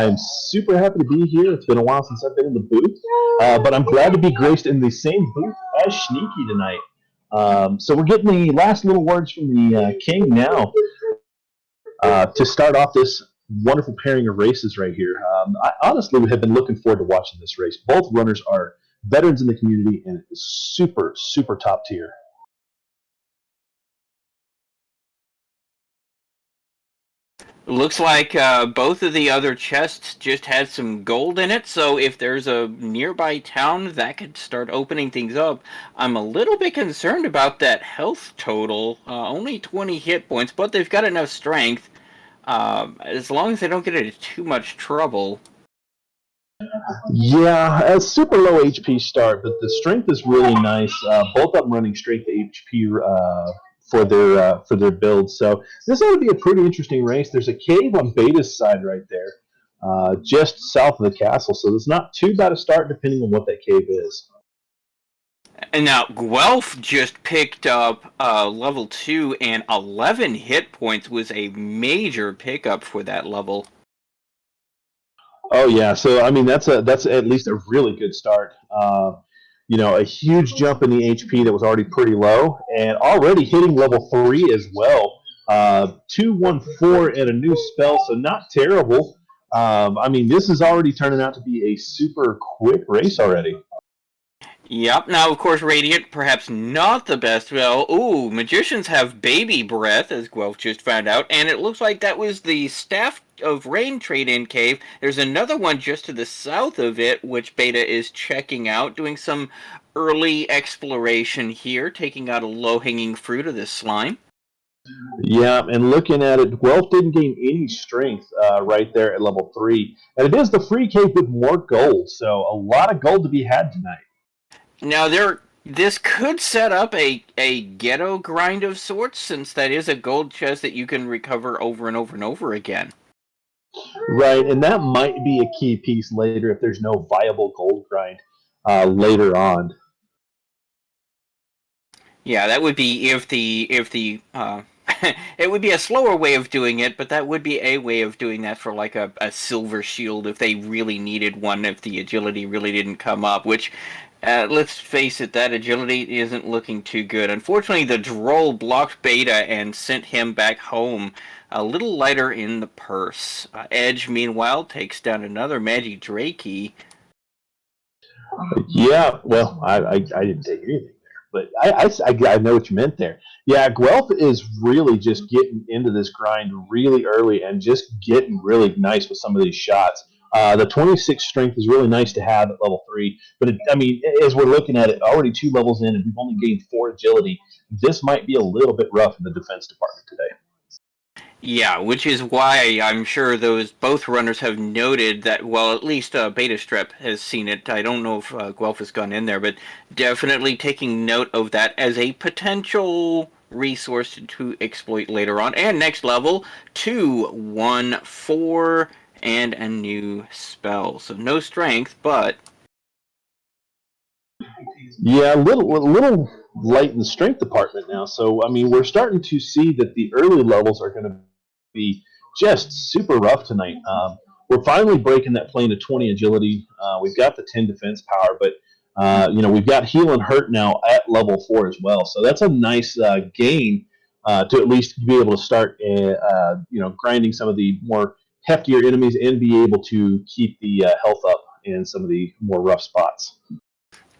I'm super happy to be here. It's been a while since I've been in the booth, but I'm glad to be graced in the same booth as Sneaky tonight. So we're getting the last little words from the king now to start off this wonderful pairing of races right here. I honestly have been looking forward to watching this race. Both runners are veterans in the community and super, super top tier. Looks like both of the other chests just had some gold in it, so if there's a nearby town, that could start opening things up. I'm a little bit concerned about that health total. Only 20 hit points, but they've got enough strength. As long as they don't get into too much trouble. Yeah, a super low HP start, but the strength is really nice. Both of them running straight to HP for their builds. So this ought to be a pretty interesting race. There's a cave on Beta's side right there, just south of the castle. So it's not too bad a start, depending on what that cave is. And now Guelph just picked up level 2, and 11 hit points was a major pickup for that level. Oh yeah, so I mean that's at least a really good start. A huge jump in the HP that was already pretty low, and already hitting level 3 as well. 214 and a new spell, so not terrible. I mean, this is already turning out to be a super quick race already. Yep. Now, of course, Radiant, perhaps not the best. Well, ooh, Magicians have baby breath, as Guelph just found out, and it looks like that was the Staff of Rain trade-in cave. There's another one just to the south of it, which Beta is checking out, doing some early exploration here, taking out a low-hanging fruit of this slime. Yeah, and looking at it, Guelph didn't gain any strength right there at level 3. And it is the free cave with more gold, so a lot of gold to be had tonight. Now, this could set up a ghetto grind of sorts, since that is a gold chest that you can recover over and over and over again. Right, and that might be a key piece later if there's no viable gold grind later on. Yeah, that would be if the it would be a slower way of doing it, but that would be a way of doing that for like a silver shield if they really needed one, if the agility really didn't come up, which let's face it, that agility isn't looking too good. Unfortunately, the droll blocked Beta and sent him back home a little lighter in the purse. Edge, meanwhile, takes down another Magic Drakey. Yeah, well, I didn't take anything there, but I know what you meant there. Yeah, Guelph is really just getting into this grind really early and just getting really nice with some of these shots. The 26 strength is really nice to have at level 3, but I mean, as we're looking at it, already 2 levels in, and we've only gained 4 agility. This might be a little bit rough in the defense department today. Yeah, which is why I'm sure both runners have noted that, well, at least Betastrep has seen it. I don't know if Guelph has gone in there, but definitely taking note of that as a potential resource to exploit later on. And next level, 2, 1, 4, and a new spell. So no strength, but... Yeah, a little light in the strength department now. So, I mean, we're starting to see that the early levels are going to be just super rough tonight. We're finally breaking that plane of 20 agility. We've got the 10 defense power, but we've got heal and hurt now at level 4 as well. So that's a nice gain to at least be able to start, grinding some of the more heftier enemies and be able to keep the health up in some of the more rough spots.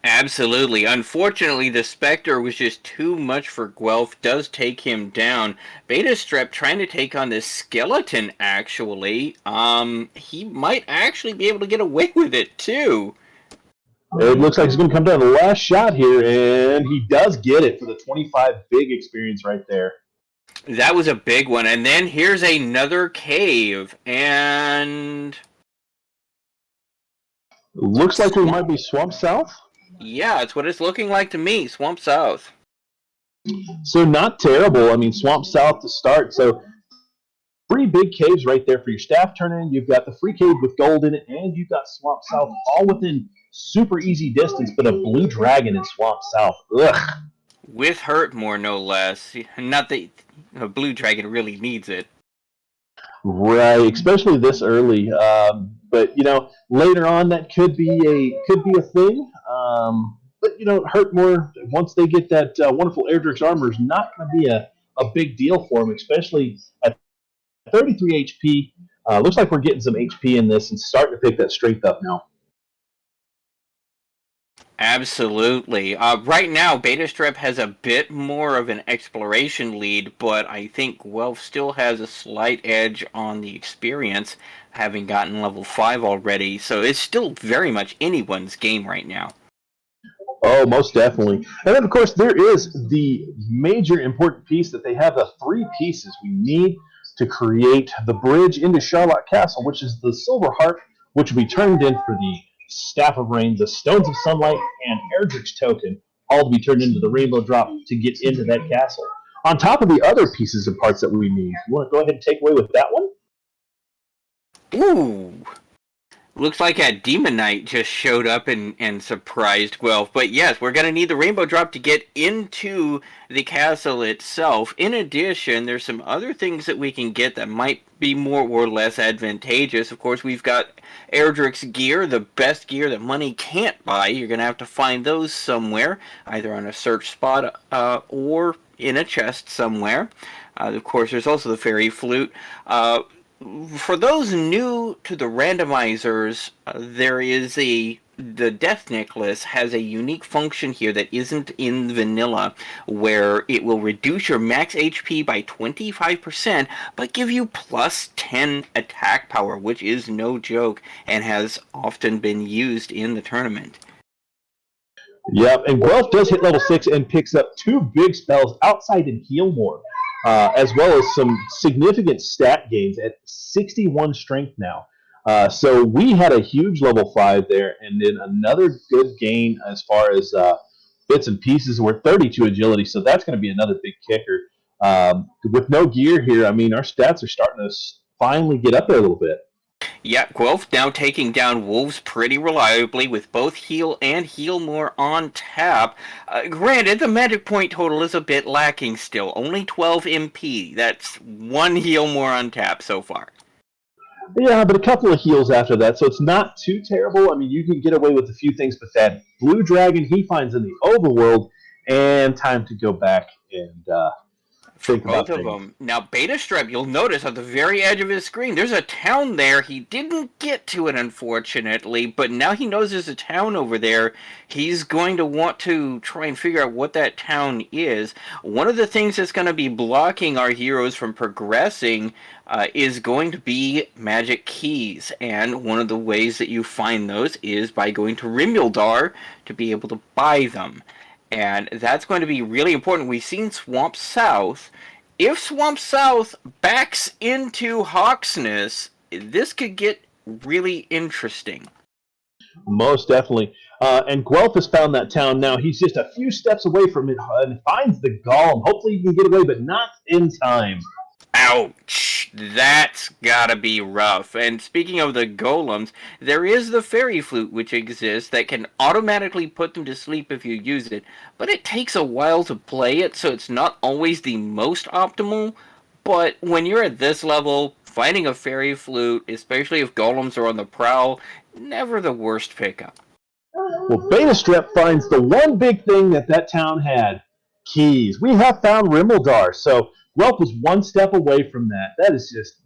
Absolutely. Unfortunately, the Spectre was just too much for Guelph, does take him down. Betastrep trying to take on this skeleton, actually. He might actually be able to get away with it, too. It looks like he's going to come down to the last shot here, and he does get it for the 25 big experience right there. That was a big one. And then here's another cave, and... Looks like we might be Swamp South. Yeah, it's what it's looking like to me, Swamp South. So not terrible. I mean, Swamp South to start. So 3 big caves right there for your staff turn-in. You've got the free cave with gold in it, and you've got Swamp South all within super easy distance, but a blue dragon in Swamp South. Ugh. With hurt more, no less. Not that a blue dragon really needs it. Right, especially this early. But later on that could be a thing. But hurt more once they get that wonderful Erdrick's armor is not going to be a big deal for them, especially at 33 HP. Looks like we're getting some HP in this and starting to pick that strength up now. Absolutely. Right now, Betastrep has a bit more of an exploration lead, but I think Guelph still has a slight edge on the experience, having gotten level 5 already, so it's still very much anyone's game right now. Oh, most definitely. And then, of course, there is the major important piece that they have the three pieces we need to create the bridge into Charlotte Castle, which is the Silver Heart, which will be turned in for the Staff of Rain, the Stones of Sunlight, and Erdrick's Token, all to be turned into the Rainbow Drop to get into that castle. On top of the other pieces and parts that we need. You want to go ahead and take away with that one? Ooh! Looks like a Demon Knight just showed up and surprised Guelph. But yes, we're going to need the Rainbow Drop to get into the castle itself. In addition, there's some other things that we can get that might be more or less advantageous. Of course, we've got Erdrick's gear, the best gear that money can't buy. You're going to have to find those somewhere, either on a search spot or in a chest somewhere. Of course, there's also the Fairy Flute. For those new to the randomizers, there is the Death Necklace has a unique function here that isn't in vanilla, where it will reduce your max HP by 25%, but give you plus 10 attack power, which is no joke and has often been used in the tournament. Yep, and Guelph does hit level 6 and picks up two big spells, Outside and Heal More, as well as some significant stat gains at 61 strength now. So we had a huge level 5 there, and then another good gain as far as bits and pieces. We're 32 agility, so that's going to be another big kicker. With no gear here, I mean, our stats are starting to finally get up there a little bit. Yeah, Guelph now taking down Wolves pretty reliably with both Heal and Heal More on tap. Granted, the magic point total is a bit lacking still. Only 12 MP. That's one Heal More on tap so far. Yeah, but a couple of heals after that, so it's not too terrible. I mean, you can get away with a few things, but that blue dragon he finds in the overworld, and time to go back and think about Both of things. them. Now, Betastrep, you'll notice at the very edge of his screen, there's a town there. He didn't get to it, unfortunately, but now he knows there's a town over there. He's going to want to try and figure out what that town is. One of the things that's going to be blocking our heroes from progressing is going to be magic keys, and one of the ways that you find those is by going to Rimildar to be able to buy them. And that's going to be really important. We've seen Swamp South. If Swamp South backs into Hawksness, this could get really interesting. Most definitely. And Guelph has found that town now. He's just a few steps away from it and finds the golem. Hopefully he can get away, but not in time. Ouch! That's gotta be rough. And speaking of the golems, there is the fairy flute which exists that can automatically put them to sleep if you use it, but it takes a while to play it, so it's not always the most optimal. But when you're at this level, finding a fairy flute, especially if golems are on the prowl, never the worst pickup. Well, Betastrep finds the one big thing that town had, keys. We have found Rimildar, so Guelph was one step away from that.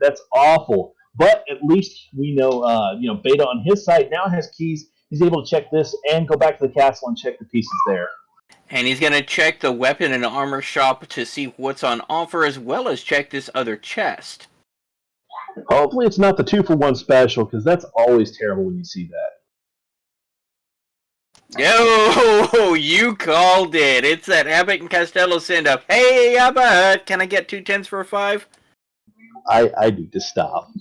That's awful. But at least we know, Beta on his side now has keys. He's able to check this and go back to the castle and check the pieces there. And he's going to check the weapon and armor shop to see what's on offer, as well as check this other chest. Hopefully it's not the 2-for-1 special, because that's always terrible when you see that. Oh, you called it. It's that Abbott and Costello send-up. Hey, Abbott, can I get 2 10s for a 5? I need to stop.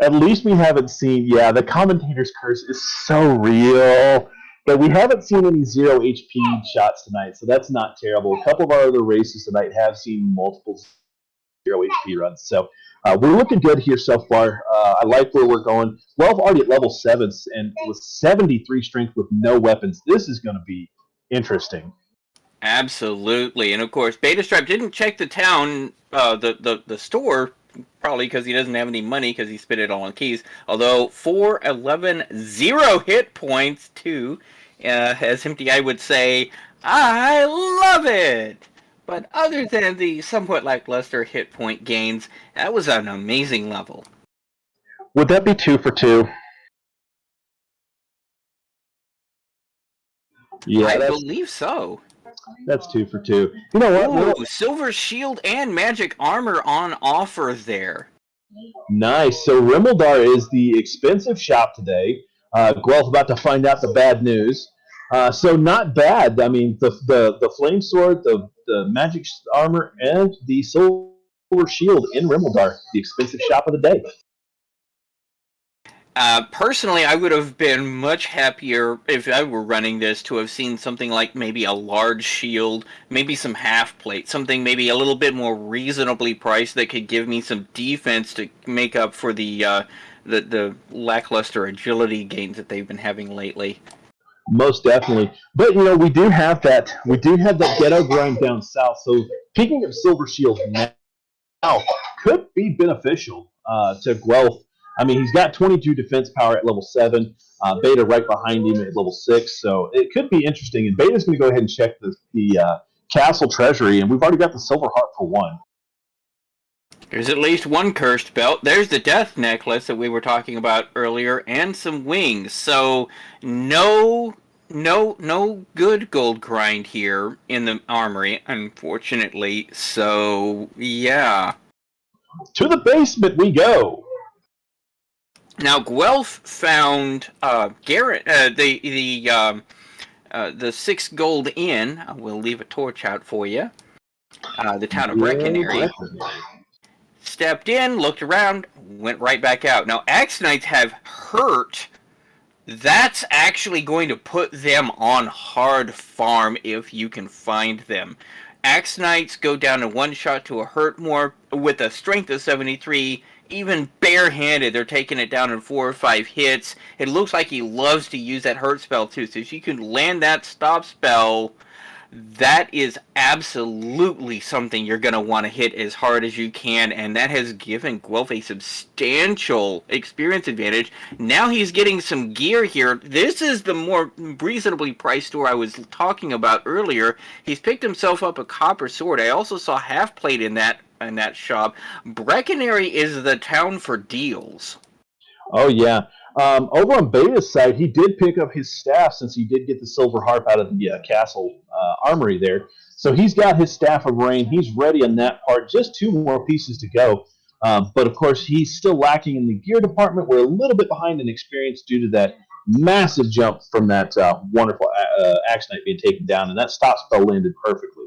At least we haven't seen, the commentator's curse is so real. But we haven't seen any 0 HP shots tonight, so that's not terrible. A couple of our other races tonight have seen multiple 0 HP runs. So we're looking good here so far. I like where we're going. 12 already at level 7 and with 73 strength with no weapons. This is going to be interesting. Absolutely, and of course, Betastrap didn't check the town, the store, probably because he doesn't have any money because he spent it all on keys. Although 411 0 hit points too, as Empty Eye would say, I love it. But other than the somewhat lackluster hit point gains, that was an amazing level. Would that be 2 for 2? Yeah, I believe so. that's 2 for 2. You know what? Ooh, silver shield and magic armor on offer there. Nice. So Rimmildar is the expensive shop today. Guelph about to find out the bad news. So not bad. I mean, the flame sword, the magic armor, and the silver shield in Rimmildar, the expensive shop of the day. Personally, I would have been much happier if I were running this to have seen something like maybe a large shield, maybe some half plate, something maybe a little bit more reasonably priced that could give me some defense to make up for the lackluster agility gains that they've been having lately. Most definitely. But we do have that ghetto grind down south. So picking up Silver Shield now could be beneficial to Guelph. I mean, he's got 22 defense power at level 7. Beta right behind him at level 6. So it could be interesting. And Beta's going to go ahead and check the castle treasury. And we've already got the Silver Heart for 1. There's at least one cursed belt. There's the death necklace that we were talking about earlier, and some wings. So no good gold grind here in the armory, unfortunately. So yeah. To the basement we go. Now Guelph found Garrett the 6 gold inn. We'll leave a torch out for you. The town of Breckenary. Stepped in, looked around, went right back out. Now, Axe Knights have hurt. That's actually going to put them on hard farm if you can find them. Axe Knights go down in one shot to a hurt more with a strength of 73. Even barehanded, they're taking it down in 4 or 5 hits. It looks like he loves to use that hurt spell too. So if you can land that stop spell, that is absolutely something you're going to want to hit as hard as you can, and that has given Guelph a substantial experience advantage. Now he's getting some gear here. This is the more reasonably priced store I was talking about earlier. He's picked himself up a copper sword. I also saw half plate in that shop. Breckenary is the town for deals. Oh, yeah. Over on Beta's side, he did pick up his staff since he did get the silver harp out of the castle armory there. So he's got his staff of rain. He's ready on that part. Just 2 more pieces to go. But, of course, he's still lacking in the gear department. We're a little bit behind in experience due to that massive jump from that wonderful Axe Knight being taken down. And that stop spell landed perfectly.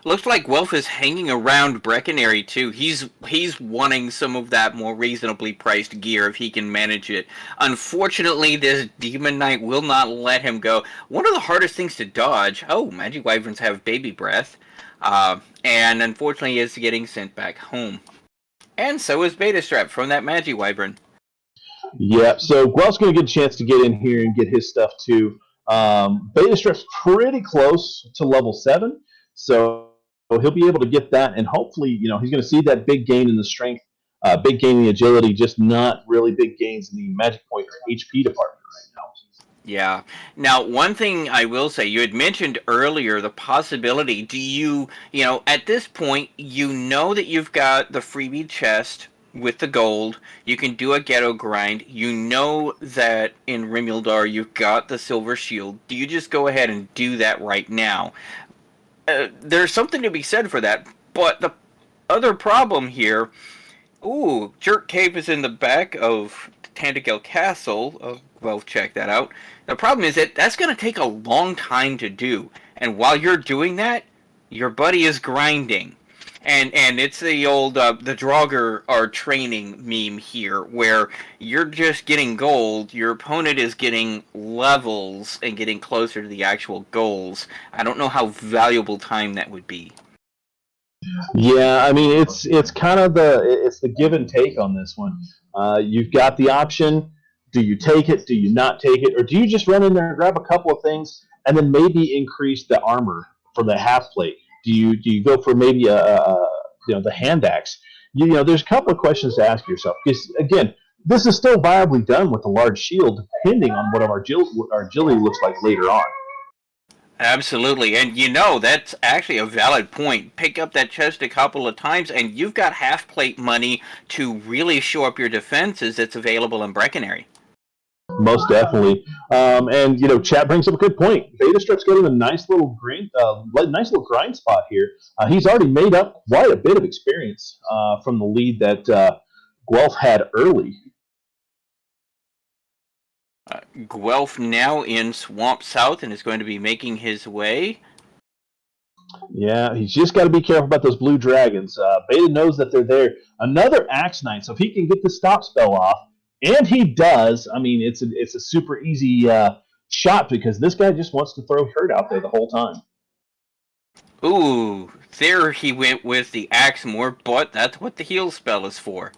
Looks like Guelph is hanging around Breckenary too. He's wanting some of that more reasonably priced gear if he can manage it. Unfortunately, this Demon Knight will not let him go. One of the hardest things to dodge. Oh, Magic Wyverns have baby breath, and unfortunately, is getting sent back home. And so is Betastrep from that Magic Wyvern. Yeah, so Guelph's going to get a chance to get in here and get his stuff too. Betastrep's pretty close to level 7, so he'll be able to get that, and hopefully, he's going to see that big gain in the strength, big gain in the agility, just not really big gains in the magic point or HP department right now. Yeah. Now, one thing I will say, you had mentioned earlier the possibility. Do you at this point, you know that you've got the freebie chest with the gold. You can do a ghetto grind. You know that in Rimuldar you've got the silver shield. Do you just go ahead and do that right now? There's something to be said for that. But the other problem here, Jerk Cave is in the back of Tantagel Castle. Well, check that out. The problem is that that's going to take a long time to do. And while you're doing that, your buddy is grinding. And it's the old, the Draugr are training meme here, where you're just getting gold, your opponent is getting levels and getting closer to the actual goals. I don't know how valuable time that would be. Yeah, I mean, it's kind of the give and take on this one. You've got the option Do you take it? Do you not take it? Or do you just run in there and grab a couple of things and then maybe increase the armor for the half plate? Do you go for maybe the hand axe? There's a couple of questions to ask yourself, because again, this is still viably done with a large shield, depending on what our agility looks like later on. Absolutely, and that's actually a valid point. Pick up that chest a couple of times, and you've got half plate money to really shore up your defenses that's available in Breckenary. Most definitely, and Chat brings up a good point. Betastrep's getting a nice little grind spot here. He's already made up quite a bit of experience from the lead that Guelph had early. Guelph now in Swamp South and is going to be making his way. Yeah, he's just got to be careful about those blue dragons. Beta knows that they're there. Another Axe Knight, so if he can get the stop spell off, and he does, I mean, it's a super easy shot, because this guy just wants to throw hurt out there the whole time. Ooh, there he went with the Axe more, but that's what the heal spell is for.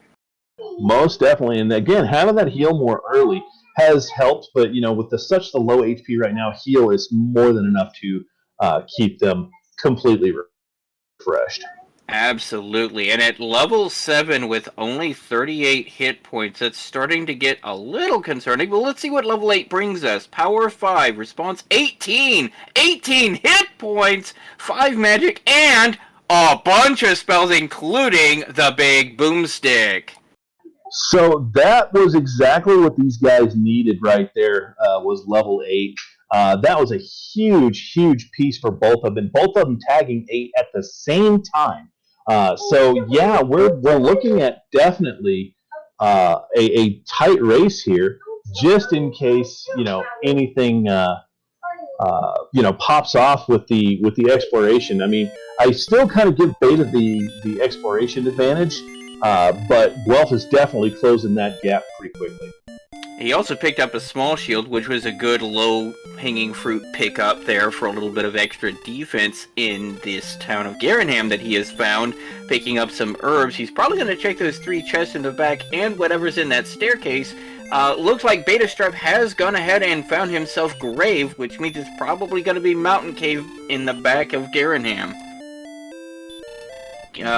Most definitely, and again, having that heal more early has helped, but with such the low HP right now, heal is more than enough to keep them completely refreshed. Absolutely, and at level 7 with only 38 hit points, that's starting to get a little concerning, but let's see what level 8 brings us. Power 5, response 18! 18 hit points, 5 magic, and a bunch of spells, including the big boomstick. So that was exactly what these guys needed right there, was level 8. That was a huge, huge piece for both of them. Both of them tagging 8 at the same time. So yeah, we're looking at definitely a tight race here, just in case anything pops off with the exploration. I mean, I still kind of give Beta the exploration advantage. But Guelph is definitely closing that gap pretty quickly. He also picked up a small shield, which was a good low-hanging fruit pickup there for a little bit of extra defense in this town of Garenham that he has found, picking up some herbs. He's probably going to check those 3 chests in the back and whatever's in that staircase. Looks like Betastrep has gone ahead and found himself Grave, which means it's probably going to be Mountain Cave in the back of Garenham.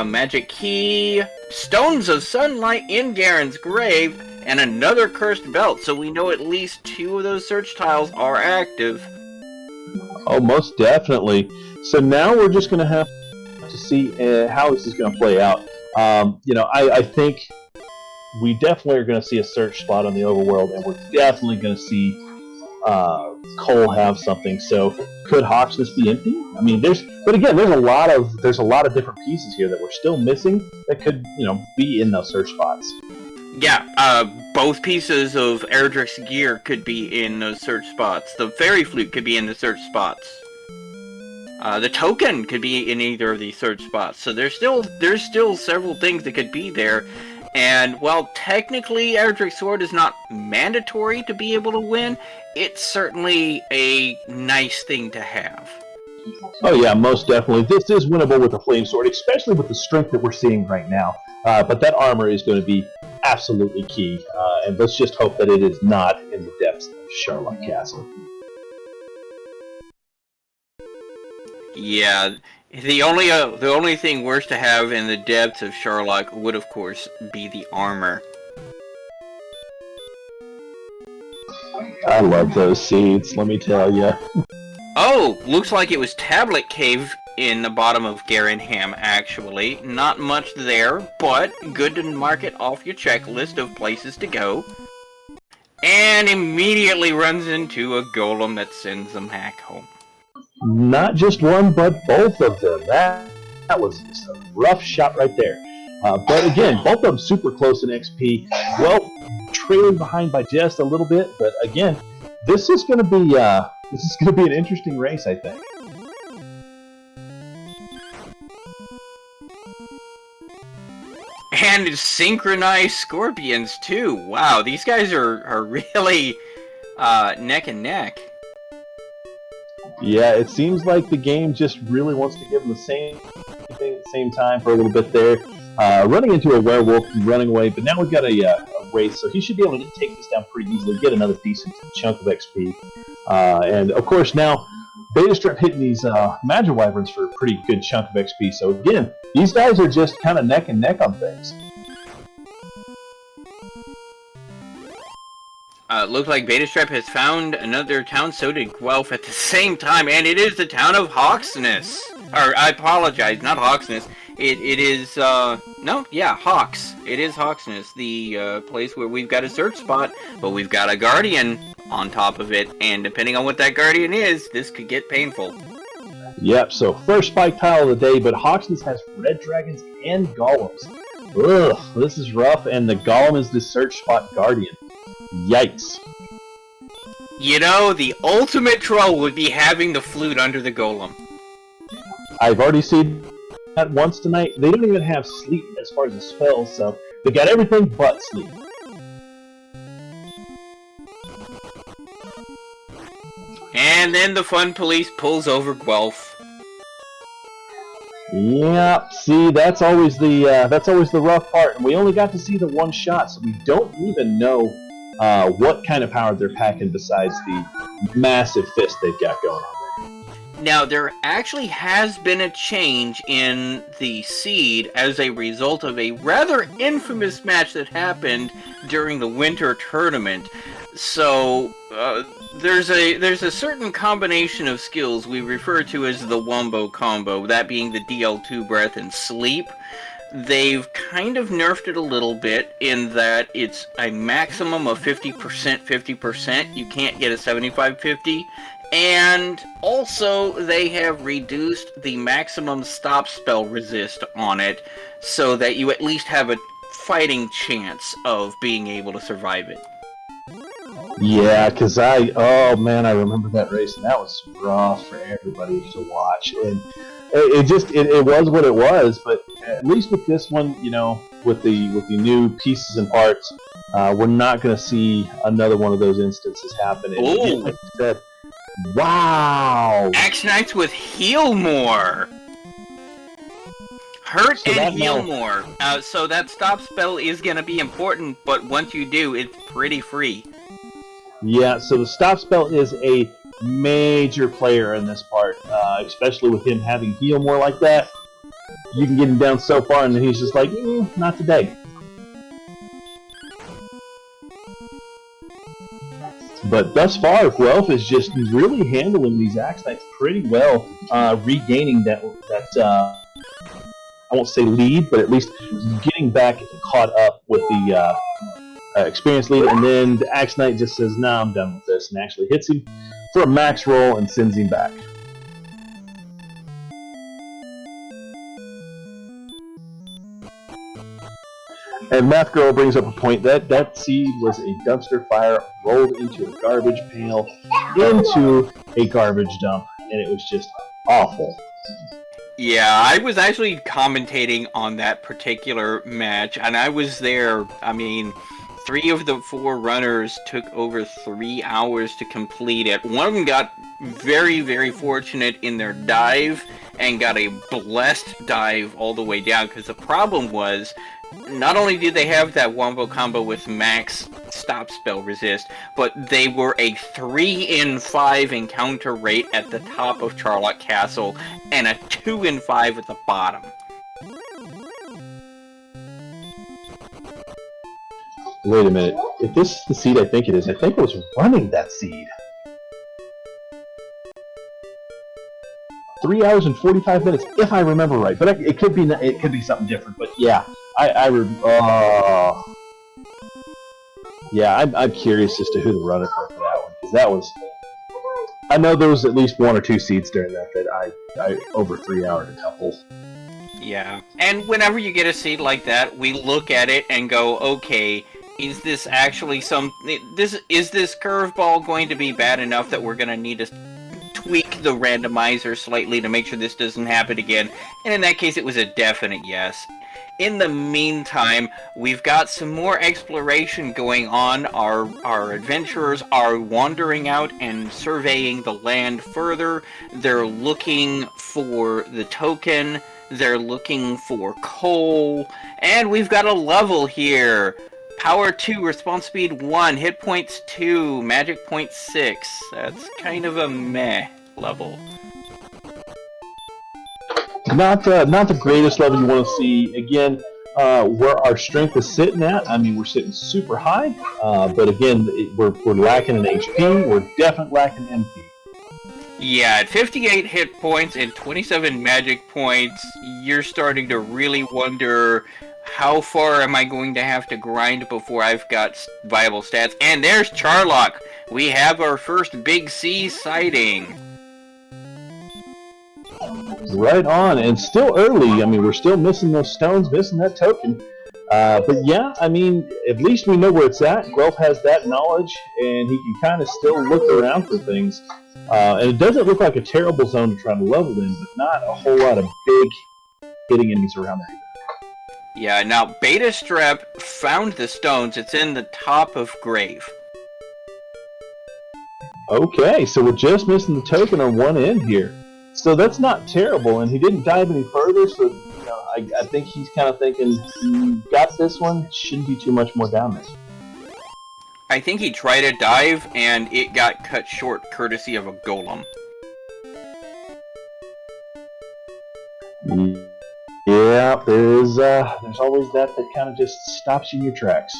Magic key, Stones of Sunlight in Garen's grave, and another cursed belt, so we know at least 2 of those search tiles are active. Oh, most definitely. So now we're just going to have to see how this is going to play out. I think we definitely are going to see a search spot on the overworld, and we're definitely going to see Cole have something. So could Hawksness be empty? I mean, there's a lot of different pieces here that we're still missing that could be in those search spots. Yeah, both pieces of Erdrick's gear could be in those search spots. The fairy flute could be in the search spots. The token could be in either of these search spots. So there's still several things that could be there. And while technically Erdrick's sword is not mandatory to be able to win, it's certainly a nice thing to have. Oh yeah, most definitely. This is winnable with the flame sword, especially with the strength that we're seeing right now. But that armor is going to be absolutely key, and let's just hope that it is not in the depths of Charlotte Castle. Yeah, the only thing worse to have in the depths of Charlotte would, of course, be the armor. I love those seeds, let me tell you. Oh, looks like it was Tablet Cave in the bottom of Garenham, actually. Not much there, but good to mark it off your checklist of places to go. And immediately runs into a golem that sends them back home. Not just one, but both of them. That was just a rough shot right there. But again, both of them super close in XP. Well, trailing behind by just a little bit, but again, this is going to be an interesting race, I think. And synchronized scorpions too. Wow, these guys are really neck and neck. Yeah, it seems like the game just really wants to give them the same thing at the same time for a little bit there. Running into a werewolf and running away, but now we've got a Wraith, so he should be able to take this down pretty easily, get another decent chunk of XP. And of course now, Betastrep hitting these Magic Wyverns for a pretty good chunk of XP. So again, these guys are just kind of neck and neck on things. Looks like Betastrep has found another town, so did Guelph at the same time, and it is the town of Hawksness. Or, I apologize, not Hawksness. It is, Hawks. It is Hawksness, the place where we've got a search spot, but we've got a Guardian on top of it, and depending on what that Guardian is, this could get painful. Yep, so first spike tile of the day, but Hawksness has red dragons and golems. Ugh, this is rough, and the golem is the search spot Guardian. Yikes. You know, the ultimate troll would be having the flute under the golem. I've already seen that once tonight. They don't even have sleep as far as the spells, so they got everything but sleep. And then the fun police pulls over Guelph. Yep, see, that's always the rough part, and we only got to see the one shot, so we don't even know what kind of power they're packing besides the massive fist they've got going on there. Now, there actually has been a change in the seed as a result of a rather infamous match that happened during the winter tournament. So, there's a certain combination of skills we refer to as the Wombo combo, that being the DL2 breath and sleep. They've kind of nerfed it a little bit in that it's a maximum of 50%, 50%. You can't get a 75-50. And also, they have reduced the maximum stop spell resist on it so that you at least have a fighting chance of being able to survive it. Yeah, because I remember that race, and that was rough for everybody to watch. And it was what it was, but at least with this one, you know, with the new pieces and parts, we're not going to see another one of those instances happen. And again, like I said, wow! Axe Knights with heal more! Hurt so and heal more. So that stop spell is going to be important, but once you do, it's pretty free. Yeah, so the stop spell is a major player in this part, especially with him having heal more like that. You can get him down so far, and then he's just like, not today. But thus far, Guelph is just really handling these Axe Knights pretty well, regaining that I won't say lead, but at least getting back caught up with the experience lead, and then the Axe Knight just says, nah, I'm done with this, and actually hits him for a max roll and sends him back. And Math Girl brings up a point that seed was a dumpster fire rolled into a garbage pail, into a garbage dump, and it was just awful. Yeah, I was actually commentating on that particular match, and I was there. I mean, 3 of the 4 runners took over 3 hours to complete it. One of them got very, very fortunate in their dive and got a blessed dive all the way down, because the problem was, not only did they have that wombo combo with max stop spell resist, but they were a 3 in 5 encounter rate at the top of Charlotte Castle and a 2 in 5 at the bottom. Wait a minute. If this is the seed I think it is, I think I was running that seed. 3 hours and 45 minutes, if I remember right. But it could be something different. But yeah, I'm curious as to who the runner for that one, because that was. I know there was at least 1 or 2 seeds during that I over 3 hours a couple. Yeah, and whenever you get a seed like that, we look at it and go, okay, is this actually is this curveball going to be bad enough that we're going to need to tweak the randomizer slightly to make sure this doesn't happen again? And in that case, it was a definite yes. In the meantime, we've got some more exploration going on. Our adventurers are wandering out and surveying the land further. They're looking for the token. They're looking for coal. And we've got a level here. Power 2, response speed 1, hit points 2, magic point 6. That's kind of a meh level. Not the greatest level you want to see. Again, where our strength is sitting at, I mean, we're sitting super high, but again, we're lacking in HP. We're definitely lacking MP. Yeah, at 58 hit points and 27 magic points, you're starting to really wonder how far am I going to have to grind before I've got viable stats. And there's Charlock! We have our first Big C sighting. Right on, and still early. I mean, we're still missing those stones, missing that token. But yeah, I mean, at least we know where it's at. Guelph has that knowledge, and he can kind of still look around for things. And it doesn't look like a terrible zone to try to level in, but not a whole lot of big hitting enemies around there. Yeah, now Betastrep found the stones. It's in the top of Grave. Okay, so we're just missing the token on one end here. So that's not terrible, and he didn't dive any further, so you know, I think he's kind of thinking, got this one, shouldn't be too much more down there. I think he tried to dive, and it got cut short courtesy of a golem. Yeah, there's always that kind of just stops you in your tracks.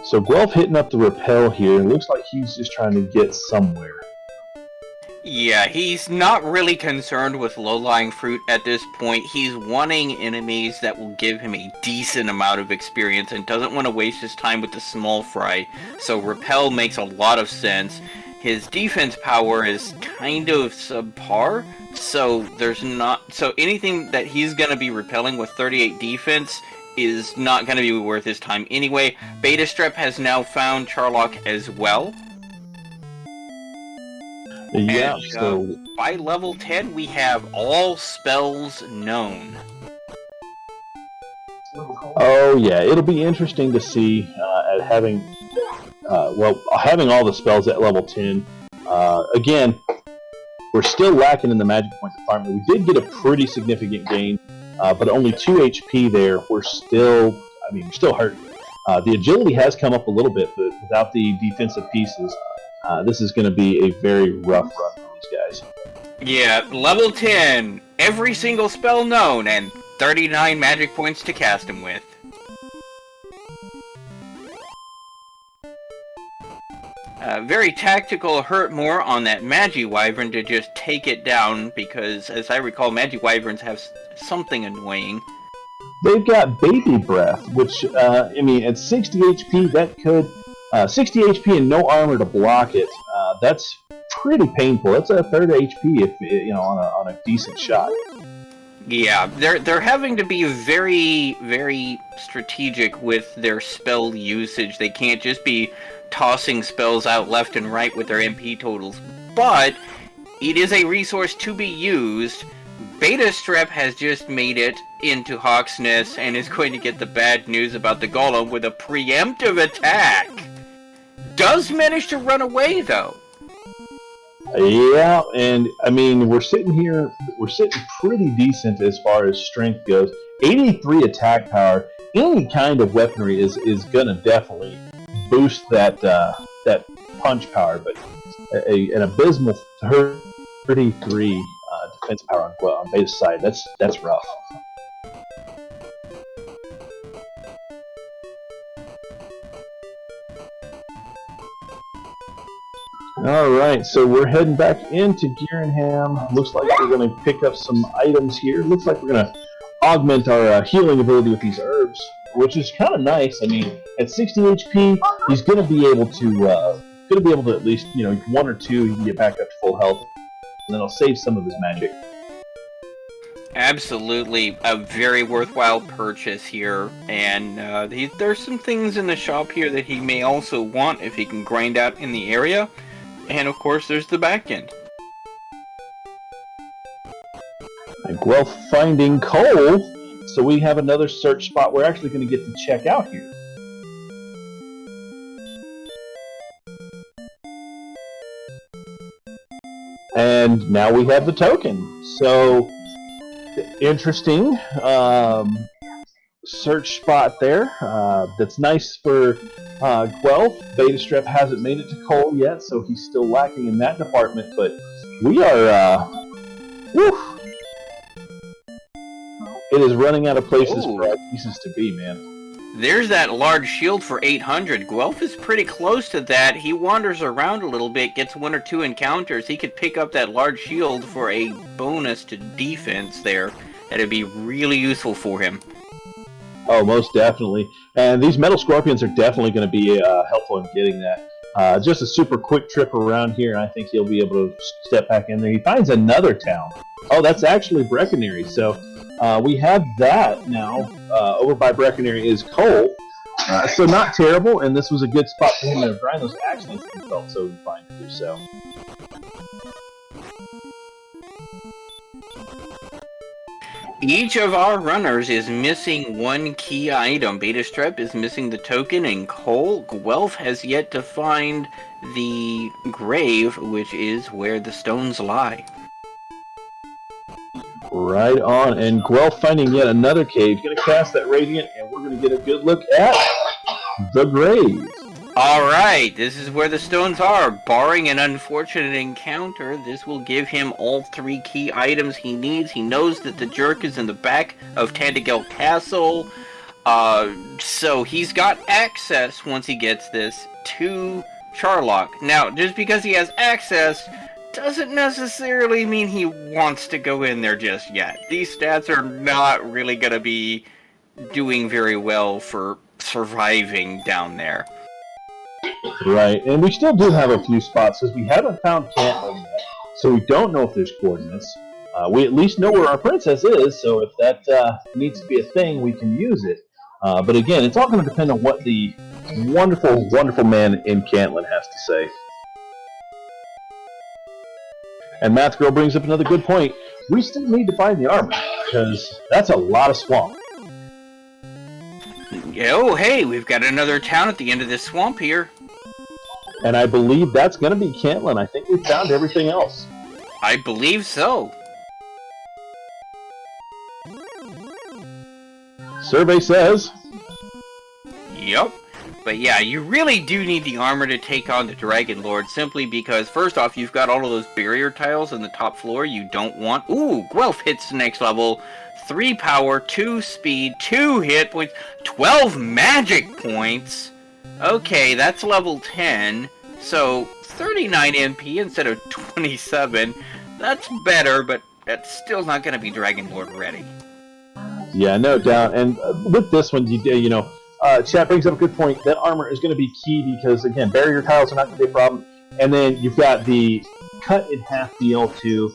So Guelph hitting up the rappel here. It looks like he's just trying to get somewhere. Yeah, he's not really concerned with low-lying fruit at this point. He's wanting enemies that will give him a decent amount of experience and doesn't want to waste his time with the small fry. So rappel makes a lot of sense. His defense power is kind of subpar, so anything that he's going to be repelling with 38 defense is not going to be worth his time anyway. Betastrep has now found Charlock as well. Yeah, and, so by level 10, we have all spells known. oh yeah, it'll be interesting to see at having all the spells at level 10. Again, we're still lacking in the magic point department. We did get a pretty significant gain, but only 2 HP there. We're still hurting. The agility has come up a little bit, but without the defensive pieces, this is going to be a very rough run for these guys. Yeah, level 10, every single spell known, and 39 magic points to cast him with. Very tactical hurt more on that Magi-Wyvern to just take it down, because, as I recall, Magi-Wyverns have something annoying. They've got Baby Breath, which, at 60 HP, that could... 60 HP and no armor to block it, that's pretty painful. That's a third HP if on a decent shot. Yeah, they're having to be very, very strategic with their spell usage. They can't just be tossing spells out left and right with their MP totals. But it is a resource to be used. Betastrep has just made it into Hawk's Nest and is going to get the bad news about the golem with a preemptive attack. Does manage to run away, though. Yeah, and we're sitting pretty decent as far as strength goes. 83 attack power. Any kind of weaponry is gonna definitely boost that punch power, but an abysmal 33 defense power on base side. That's rough. Alright, so we're heading back into Gearingham. Looks like we're going to pick up some items here. Looks like we're going to augment our healing ability with these herbs, which is kind of nice. At 60 HP, he's going to be able to at least, 1 or 2, he can get back up to full health, and then it'll save some of his magic. Absolutely a very worthwhile purchase here, and there's some things in the shop here that he may also want if he can grind out in the area. And of course, there's the back end. And Guelph finding coal, so we have another search spot we're actually going to get to check out here. And now we have the token. So interesting search spot there. That's nice for Guelph. Betastrep hasn't made it to Cole yet, so he's still lacking in that department. But we are, it is running out of places for our pieces to be, man. There's that large shield for 800. Guelph is pretty close to that. He wanders around a little bit, gets 1 or 2 encounters. He could pick up that large shield for a bonus to defense there. That'd be really useful for him. Oh, most definitely. And these metal scorpions are definitely going to be helpful in getting that. Just a super quick trip around here, and I think he'll be able to step back in there. He finds another town. Oh, that's actually Brecconary. So we have that now. Over by Brecconary is Cole. So not terrible, and this was a good spot for him to grind those accidents that he felt so inclined to do so. Each of our runners is missing 1 key item. Betastrep is missing the token, and Cole, Guelph has yet to find the grave, which is where the stones lie. Right on, and Guelph finding yet another cave. Going to cast that Radiant, and we're going to get a good look at the grave. Alright, this is where the stones are. Barring an unfortunate encounter, this will give him all 3 key items he needs. He knows that the jerk is in the back of Tantagel Castle, so he's got access, once he gets this, to Charlock. Now, just because he has access doesn't necessarily mean he wants to go in there just yet. These stats are not really going to be doing very well for surviving down there. Right, and we still do have a few spots because we haven't found Cantland yet, so we don't know if there's coordinates. We at least know where our princess is, so if that needs to be a thing, we can use it. But again, it's all going to depend on what the wonderful, wonderful man in Cantland has to say. And Math Girl brings up another good point. We still need to find the armor, because that's a lot of swamp. Oh, hey, we've got another town at the end of this swamp here. And I believe that's going to be Cantland. I think we found everything else. I believe so. Survey says. Yep. But yeah, you really do need the armor to take on the Dragon Lord, simply because, first off, you've got all of those barrier tiles on the top floor you don't want. Ooh, Guelph hits the next level. 3 power, 2 speed, 2 hit points, 12 magic points. Okay, that's level 10. So, 39 MP instead of 27. That's better, but that's still not going to be Dragon Lord ready. Yeah, no doubt. And with this one, you know, chat brings up a good point. That armor is going to be key because, again, barrier tiles are not going to be a problem. And then you've got the cut in half DL2.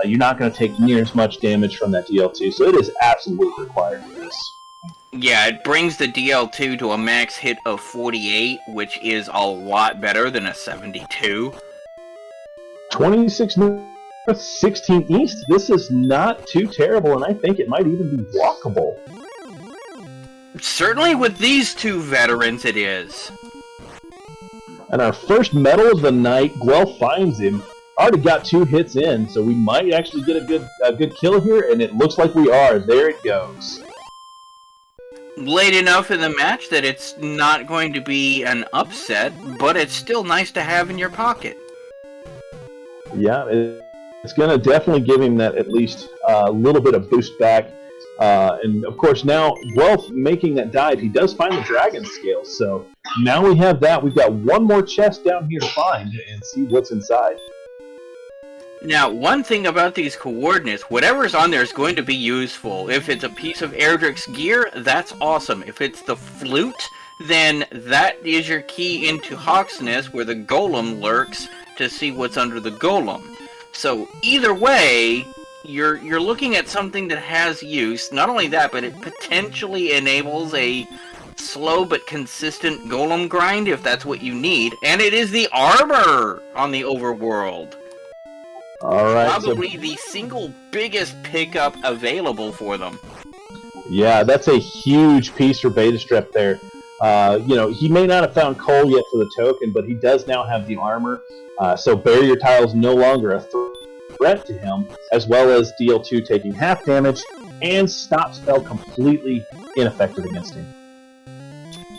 You're not going to take near as much damage from that DL2, so it is absolutely required for this. Yeah, it brings the DL2 to a max hit of 48, which is a lot better than a 72. 26 north, 16 east. This is not too terrible, and I think it might even be walkable. Certainly with these 2 veterans, it is. And our first medal of the night, Guelph finds him. Already got 2 hits in, so we might actually get a good kill here, and it looks like we are. There it goes. Late enough in the match that it's not going to be an upset, but it's still nice to have in your pocket. Yeah, it's going to definitely give him that at least a little bit of boost back. And of course now, Guelph making that dive, he does find the dragon scale. So now we have that. We've got one more chest down here to find and see what's inside. Now, one thing about these coordinates, whatever's on there is going to be useful. If it's a piece of Erdrick's gear, that's awesome. If it's the flute, then that is your key into Hawksness, where the golem lurks, to see what's under the golem. So either way, you're looking at something that has use. Not only that, but it potentially enables a slow but consistent golem grind if that's what you need. And it is the armor on the overworld. All right, Probably the single biggest pickup available for them. Yeah, that's a huge piece for Betastrep there. You know, he may not have found Cole yet for the token, but he does now have the armor. So barrier tile's no longer a threat threat to him, as well as deal 2 taking half damage, and stop spell completely ineffective against him.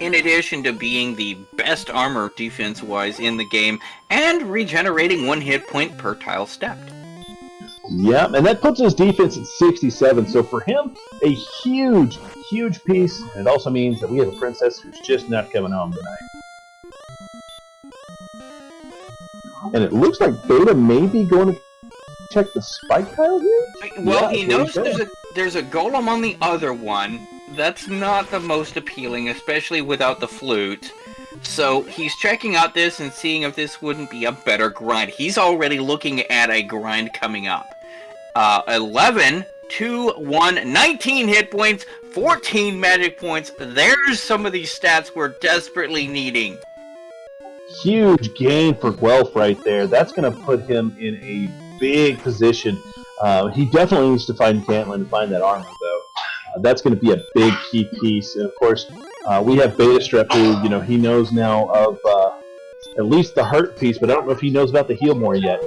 In addition to being the best armor defense-wise in the game, and regenerating 1 hit point per tile stepped. Yeah, and that puts his defense at 67, so for him, a huge, huge piece, and it also means that we have a princess who's just not coming home tonight. And it looks like Beta may be going to check the spike tile here? Well, he knows there's a golem on the other one. That's not the most appealing, especially without the flute. So he's checking out this and seeing if this wouldn't be a better grind. He's already looking at a grind coming up. 11, 2, 1, 19 hit points, 14 magic points. There's some of these stats we're desperately needing. Huge gain for Guelph right there. That's going to put him in a big position. He definitely needs to find Caitlin and find that armor, though. That's going to be a big key piece. And, of course, we have Betastrep, who, he knows now of at least the hurt piece, but I don't know if he knows about the heal more yet.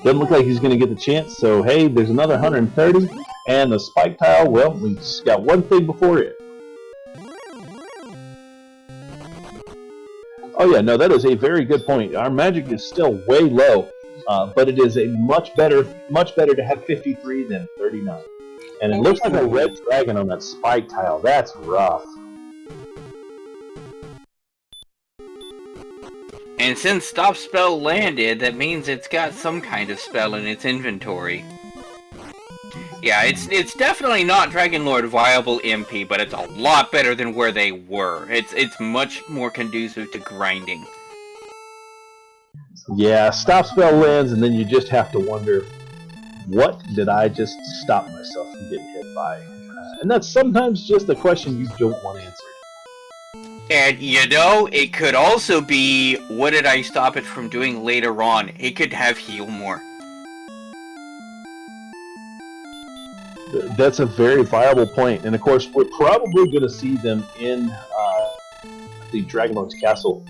Doesn't look like he's going to get the chance, so hey, there's another 130, and the spike tile, well, we've got one thing before it. Oh yeah, no, that is a very good point. Our magic is still way low, but it is a much better to have 53 than 39. And it looks like a red dragon on that spike tile. That's rough. And since stop spell landed, that means it's got some kind of spell in its inventory. Yeah, it's definitely not Dragon Lord viable MP, but it's a lot better than where they were. It's much more conducive to grinding. Yeah, stop spell lands, and then you just have to wonder, what did I just stop myself from getting hit by? And that's sometimes just a question you don't want answered. And, it could also be, what did I stop it from doing later on? It could have heal more. That's a very viable point. And, of course, we're probably going to see them in the Dragon Lord's castle.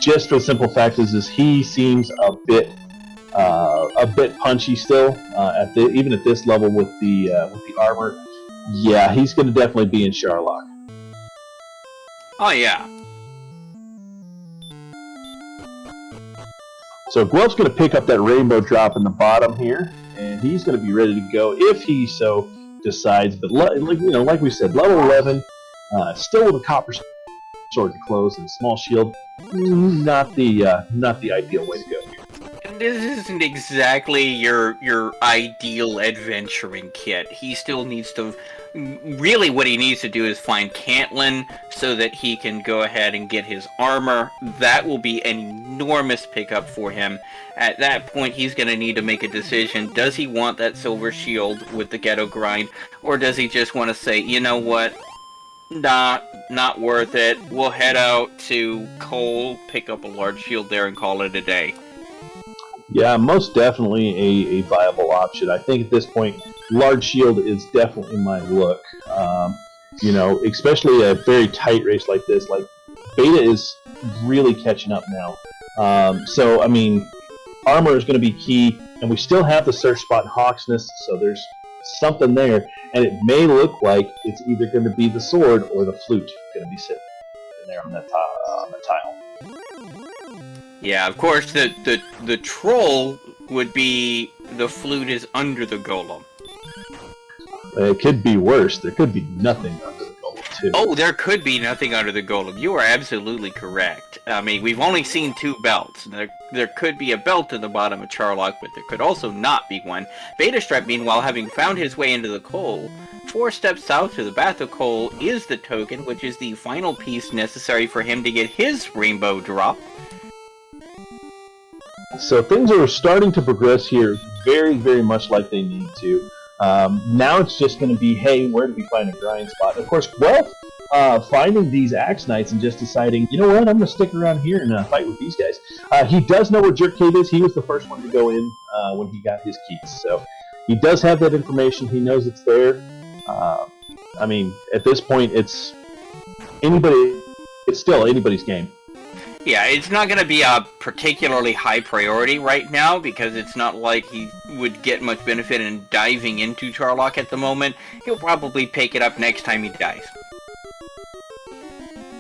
Just for the simple fact is he seems a bit punchy still, even at this level with the armor. Yeah, he's going to definitely be in Sharlock. Oh, yeah. So Guelph's going to pick up that rainbow drop in the bottom here, and he's going to be ready to go if he so decides. But like we said, level 11, still with a copper sword to close and a small shield, not the ideal way to go here. This isn't exactly your ideal adventuring kit. He still needs to. Really, what he needs to do is find Caitlin so that he can go ahead and get his armor. That will be an enormous pickup for him. At that point, he's going to need to make a decision. Does he want that silver shield with the ghetto grind, or does he just want to say, you know what? Not worth it. We'll head out to Cole, pick up a large shield there, and call it a day. Yeah, most definitely a viable option. I think at this point, large shield is definitely my look. Especially a very tight race like this. Like, Beta is really catching up now. Armor is going to be key, and we still have the search spot in Hawksness, so there's something there, and it may look like it's either going to be the sword or the flute going to be sitting there on that tile. Yeah, of course, the troll would be the flute is under the golem. It could be worse. There could be nothing under the golem, too. Oh, there could be nothing under the golem. You are absolutely correct. I mean, we've only seen 2 belts. There could be a belt in the bottom of Charlock, but there could also not be one. Betastrep, meanwhile, having found his way into the coal, 4 steps south to the Bath of Coal is the token, which is the final piece necessary for him to get his rainbow drop. So things are starting to progress here very, very much like they need to. Now it's just going to be, hey, where do we find a grind spot? And of course, Guelph finding these Axe Knights and just deciding, you know what, I'm going to stick around here and fight with these guys. He does know where Jerk Cave is. He was the first one to go in when he got his keys. So he does have that information. He knows it's there. At this point, it's anybody it's still anybody's game. Yeah, it's not going to be a particularly high priority right now because it's not like he would get much benefit in diving into Charlock at the moment. He'll probably pick it up next time he dies.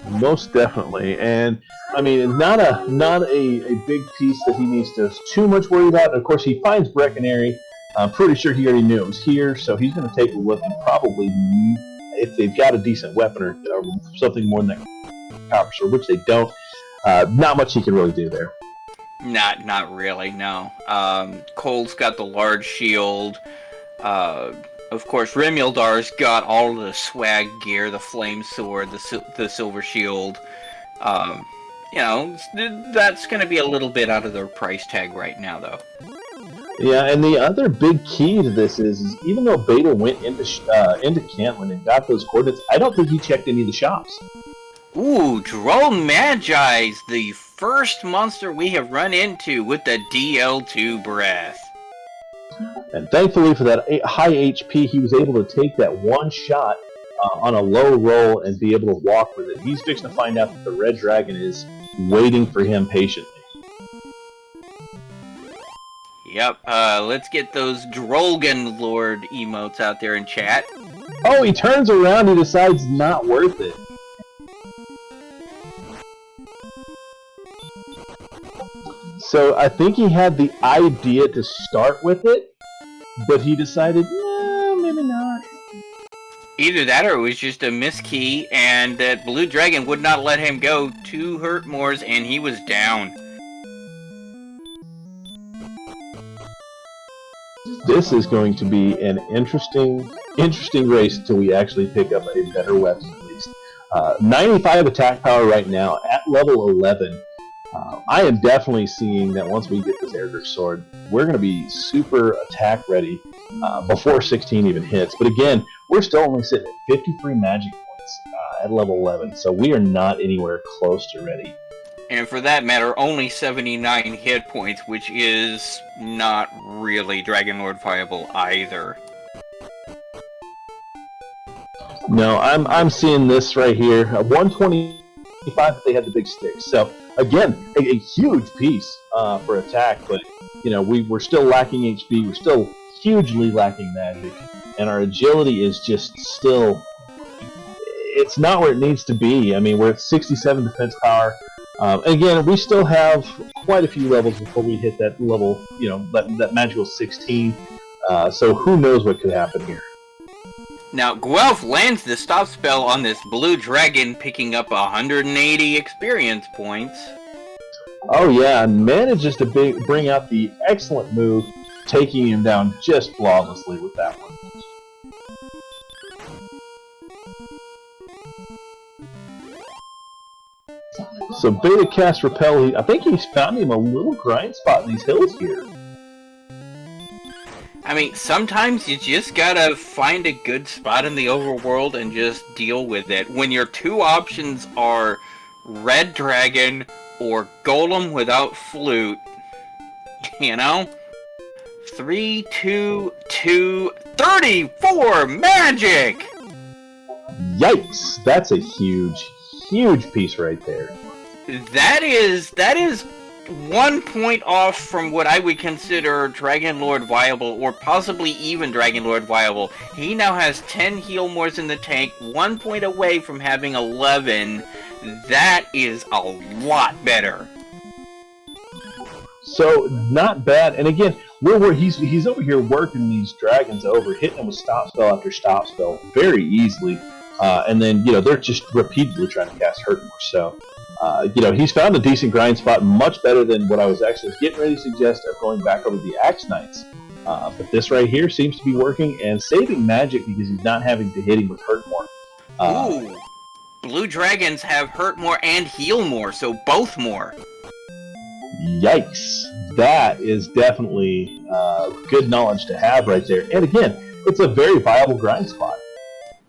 Most definitely, and I mean, not a big piece that he needs to too much worry about. Of course, he finds Breckenary. I'm pretty sure he already knew it was here, so he's going to take a look and probably, if they've got a decent weapon or something more than that copper sword, which they don't, not much he can really do there. Not really, no. Cole's got the large shield. Of course, Remildar's got all of the swag gear, the flame sword, the silver shield. That's going to be a little bit out of their price tag right now, though. Yeah, and the other big key to this is even though Beta went into Cantland and got those coordinates, I don't think he checked any of the shops. Ooh, Drone Magi's the first monster we have run into with the DL2 breath. And thankfully for that high HP, he was able to take that one shot on a low roll and be able to walk with it. He's fixing to find out that the Red Dragon is waiting for him patiently. Yep, let's get those Drogon Lord emotes out there in chat. Oh, he turns around and decides not worth it. So I think he had the idea to start with it, but he decided, no, maybe not. Either that or it was just a miskey, and that Blue Dragon would not let him go 2 Hurtmores, and he was down. This is going to be an interesting race until we actually pick up a better weapon at least. 95 attack power right now at level 11. I am definitely seeing that once we get this Airgriff sword, we're going to be super attack ready before 16 even hits. But again, we're still only sitting at 53 magic points at level 11, so we are not anywhere close to ready. And for that matter, only 79 hit points, which is not really Dragon Lord viable either. No, I'm seeing this right here. 125, but they had the big sticks. So again, a huge piece for attack, but we're still lacking HP. We're still hugely lacking magic, and our agility is just still. It's not where it needs to be. I mean, we're at 67 defense power. Again, we still have quite a few levels before we hit that level, that magical 16. So who knows what could happen here. Now, Guelph lands the stop spell on this Blue Dragon, picking up 180 experience points. Oh yeah, and manages to bring out the excellent move, taking him down just flawlessly with that one. So Beta cast Repel, I think he's found him a little grind spot in these hills here. I mean, sometimes you just gotta find a good spot in the overworld and just deal with it. When your 2 options are Red Dragon or Golem without Flute, 3, 2, 2, 34 magic! Yikes! That's a huge piece right there. That is 1 point off from what I would consider Dragon Lord viable, or possibly even Dragon Lord viable. He now has 10 heal mores in the tank, 1 point away from having 11. That is a lot better. So not bad. And again, he's over here working these dragons over, hitting them with stop spell after stop spell very easily. And then they're just repeatedly trying to cast Hurt More. So. He's found a decent grind spot, much better than what I was actually getting ready to suggest of going back over the Axe Knights. But this right here seems to be working and saving magic because he's not having to hit him with Hurt More. Ooh, Blue Dragons have Hurt More and Heal More, so both more. Yikes. That is definitely good knowledge to have right there. And again, it's a very viable grind spot.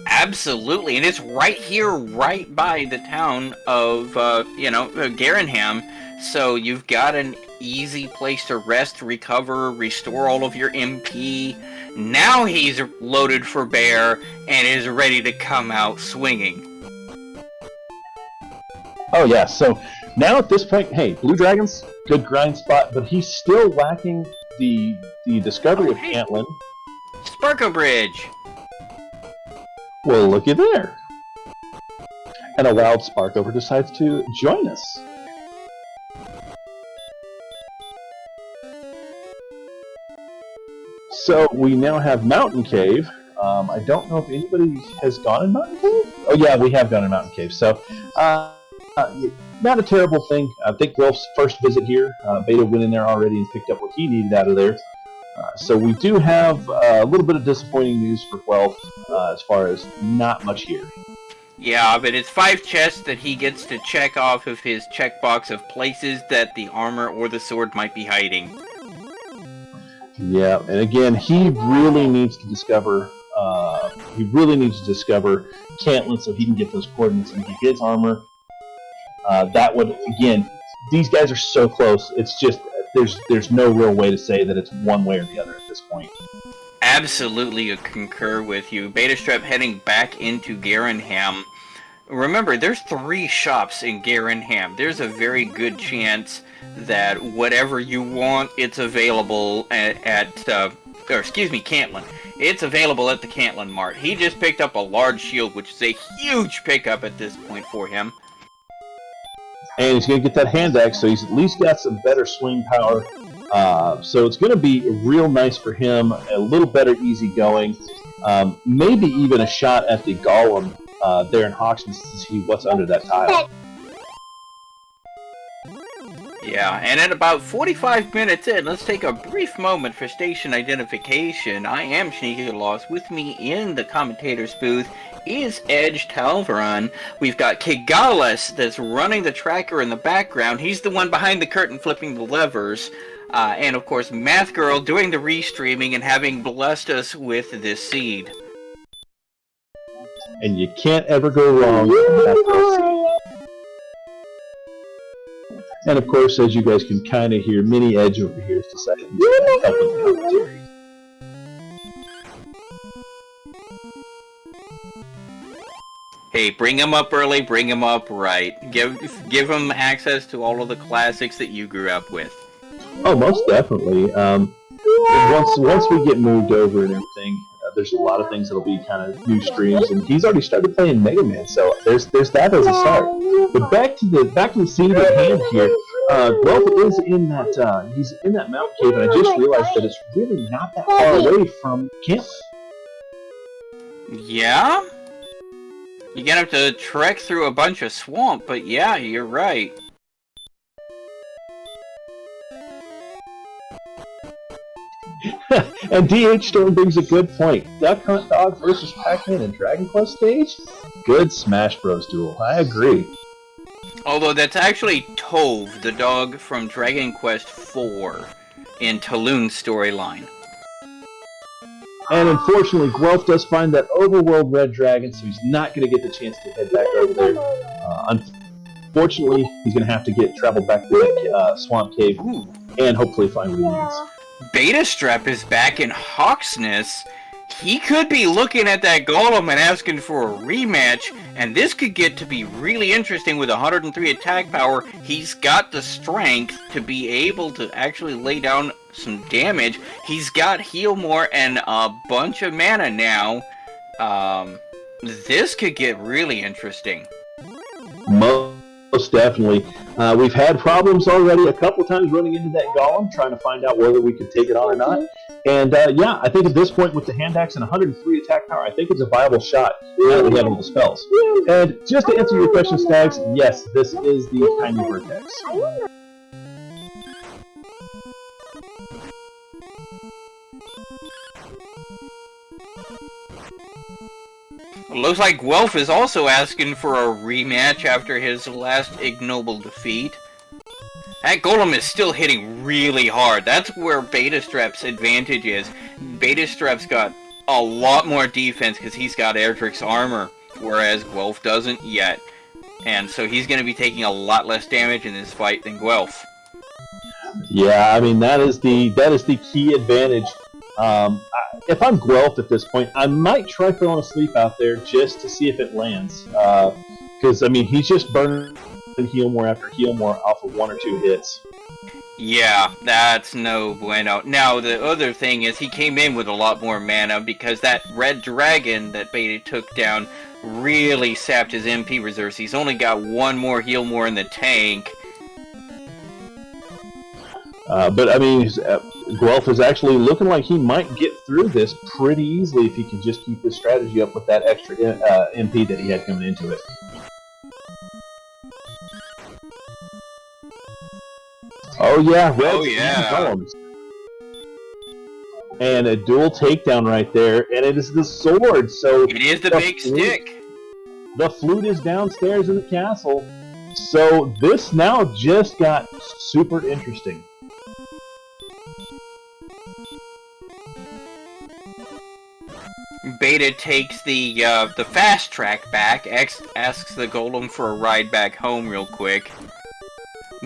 Absolutely, and it's right here, right by the town of, Garenham, so you've got an easy place to rest, recover, restore all of your MP. Now he's loaded for bear and is ready to come out swinging. Oh yeah. So now at this point, hey, Blue Dragons, good grind spot, but he's still lacking the discovery of Cantlin. Sparko Bridge. Well, looky there. And a wild Sparkover decides to join us. So we now have Mountain Cave. I don't know if anybody has gone in Mountain Cave. Oh yeah, we have gone in Mountain Cave. So not a terrible thing. I think Guelph's first visit here. Beta went in there already and picked up what he needed out of there. So we do have a little bit of disappointing news for Guelph as far as not much here. Yeah, but it's 5 chests that he gets to check off of his checkbox of places that the armor or the sword might be hiding. Yeah, and again, he really needs to discover. Cantlin so he can get those coordinates and get his armor. That would, again, these guys are so close. It's just there's no real way to say that it's one way or the other at this point. Absolutely concur with you. Betastrep heading back into Garenham. Remember, there's 3 shops in Garenham. There's a very good chance that whatever you want, it's available at Cantlin. It's available at the Cantlin Mart. He just picked up a large shield, which is a huge pickup at this point for him. And he's going to get that hand axe, so he's at least got some better swing power. So it's going to be real nice for him, a little better easy going. Maybe even a shot at the Golem there in Hawksness to see what's under that tile. Yeah, and at about 45 minutes in, let's take a brief moment for station identification. I am Sneaky Lost. With me in the commentator's booth is Edge Talvaron. We've got Kigalis that's running the tracker in the background. He's the one behind the curtain flipping the levers. And of course, Math Girl doing the restreaming and having blessed us with this seed. And you can't ever go wrong with Math Girl seed. And of course, as you guys can kind of hear, Mini Edge over here has decided he's going to help with the commentary. Hey, bring him up early, bring him up right. Give him access to all of the classics that you grew up with. Oh, most definitely. Once we get moved over and everything, there's a lot of things that'll be kind of new streams, and he's already started playing Mega Man, so there's that as a start. But back to the scene of at hand here. Guelph is in that he's in that mountain cave, and I just realized that it's really not that far away from camp. Yeah? You're gonna have to trek through a bunch of swamp, but yeah, you're right. And DH Storm brings a good point. Duck Hunt Dog versus Pac-Man in Dragon Quest stage? Good Smash Bros. Duel. I agree. Although that's actually Tove, the dog from Dragon Quest IV in Taloon's storyline. And unfortunately, Guelph does find that overworld red dragon, so he's not going to get the chance to head back over there. Unfortunately, he's going to have to travel back to that swamp cave and hopefully find what he needs. Betastrep is back in Hawksness. He could be looking at that golem and asking for a rematch, and this could get to be really interesting with 103 attack power. He's got the strength to be able to actually lay down some damage. He's got heal more and a bunch of mana now. This could get really interesting. Most definitely. We've had problems already a couple times running into that golem, trying to find out whether we could take it on or not. And yeah, I think at this point with the hand axe and 103 attack power, I think it's a viable shot now that we have all the spells. And just to answer your question, Stags, yes, this is the Tiny Vertex. Looks like Guelph is also asking for a rematch after his last ignoble defeat. That golem is still hitting really hard. That's where Betastrep's advantage is. Betastrep's got a lot more defense because he's got Erdrick's armor, whereas Guelph doesn't yet. And so he's going to be taking a lot less damage in this fight than Guelph. Yeah, I mean, that is the key advantage. If I'm Guelph at this point, I might try falling asleep out there just to see if it lands. Because, I mean, he's just burning Healmore after Healmore off of 1 or 2 hits. Yeah, that's no bueno. Now, the other thing is he came in with a lot more mana because that red dragon that Beta took down really sapped his MP reserves. He's only got 1 more Healmore in the tank. But, I mean, Guelph is actually looking like he might get through this pretty easily if he can just keep his strategy up with that extra MP that he had coming into it. Oh yeah, Golems. And a dual takedown right there, and it is the sword. So it is the big stick. The flute is downstairs in the castle. So this now just got super interesting. Beta takes the fast track back, asks the golem for a ride back home real quick.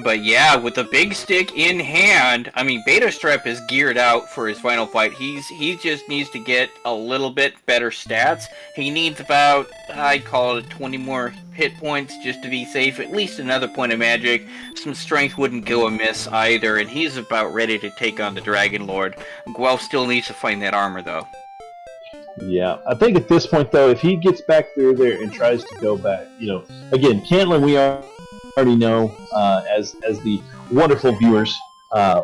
But yeah, with the big stick in hand, I mean, Betastrep is geared out for his final fight. He just needs to get a little bit better stats. He needs about, I'd call it 20 more hit points just to be safe. At least another point of magic. Some strength wouldn't go amiss either, and he's about ready to take on the Dragon Lord. Guelph still needs to find that armor, though. Yeah, I think at this point, though, if he gets back through there and tries to go back, again, Cantland, we already know, as the wonderful viewers,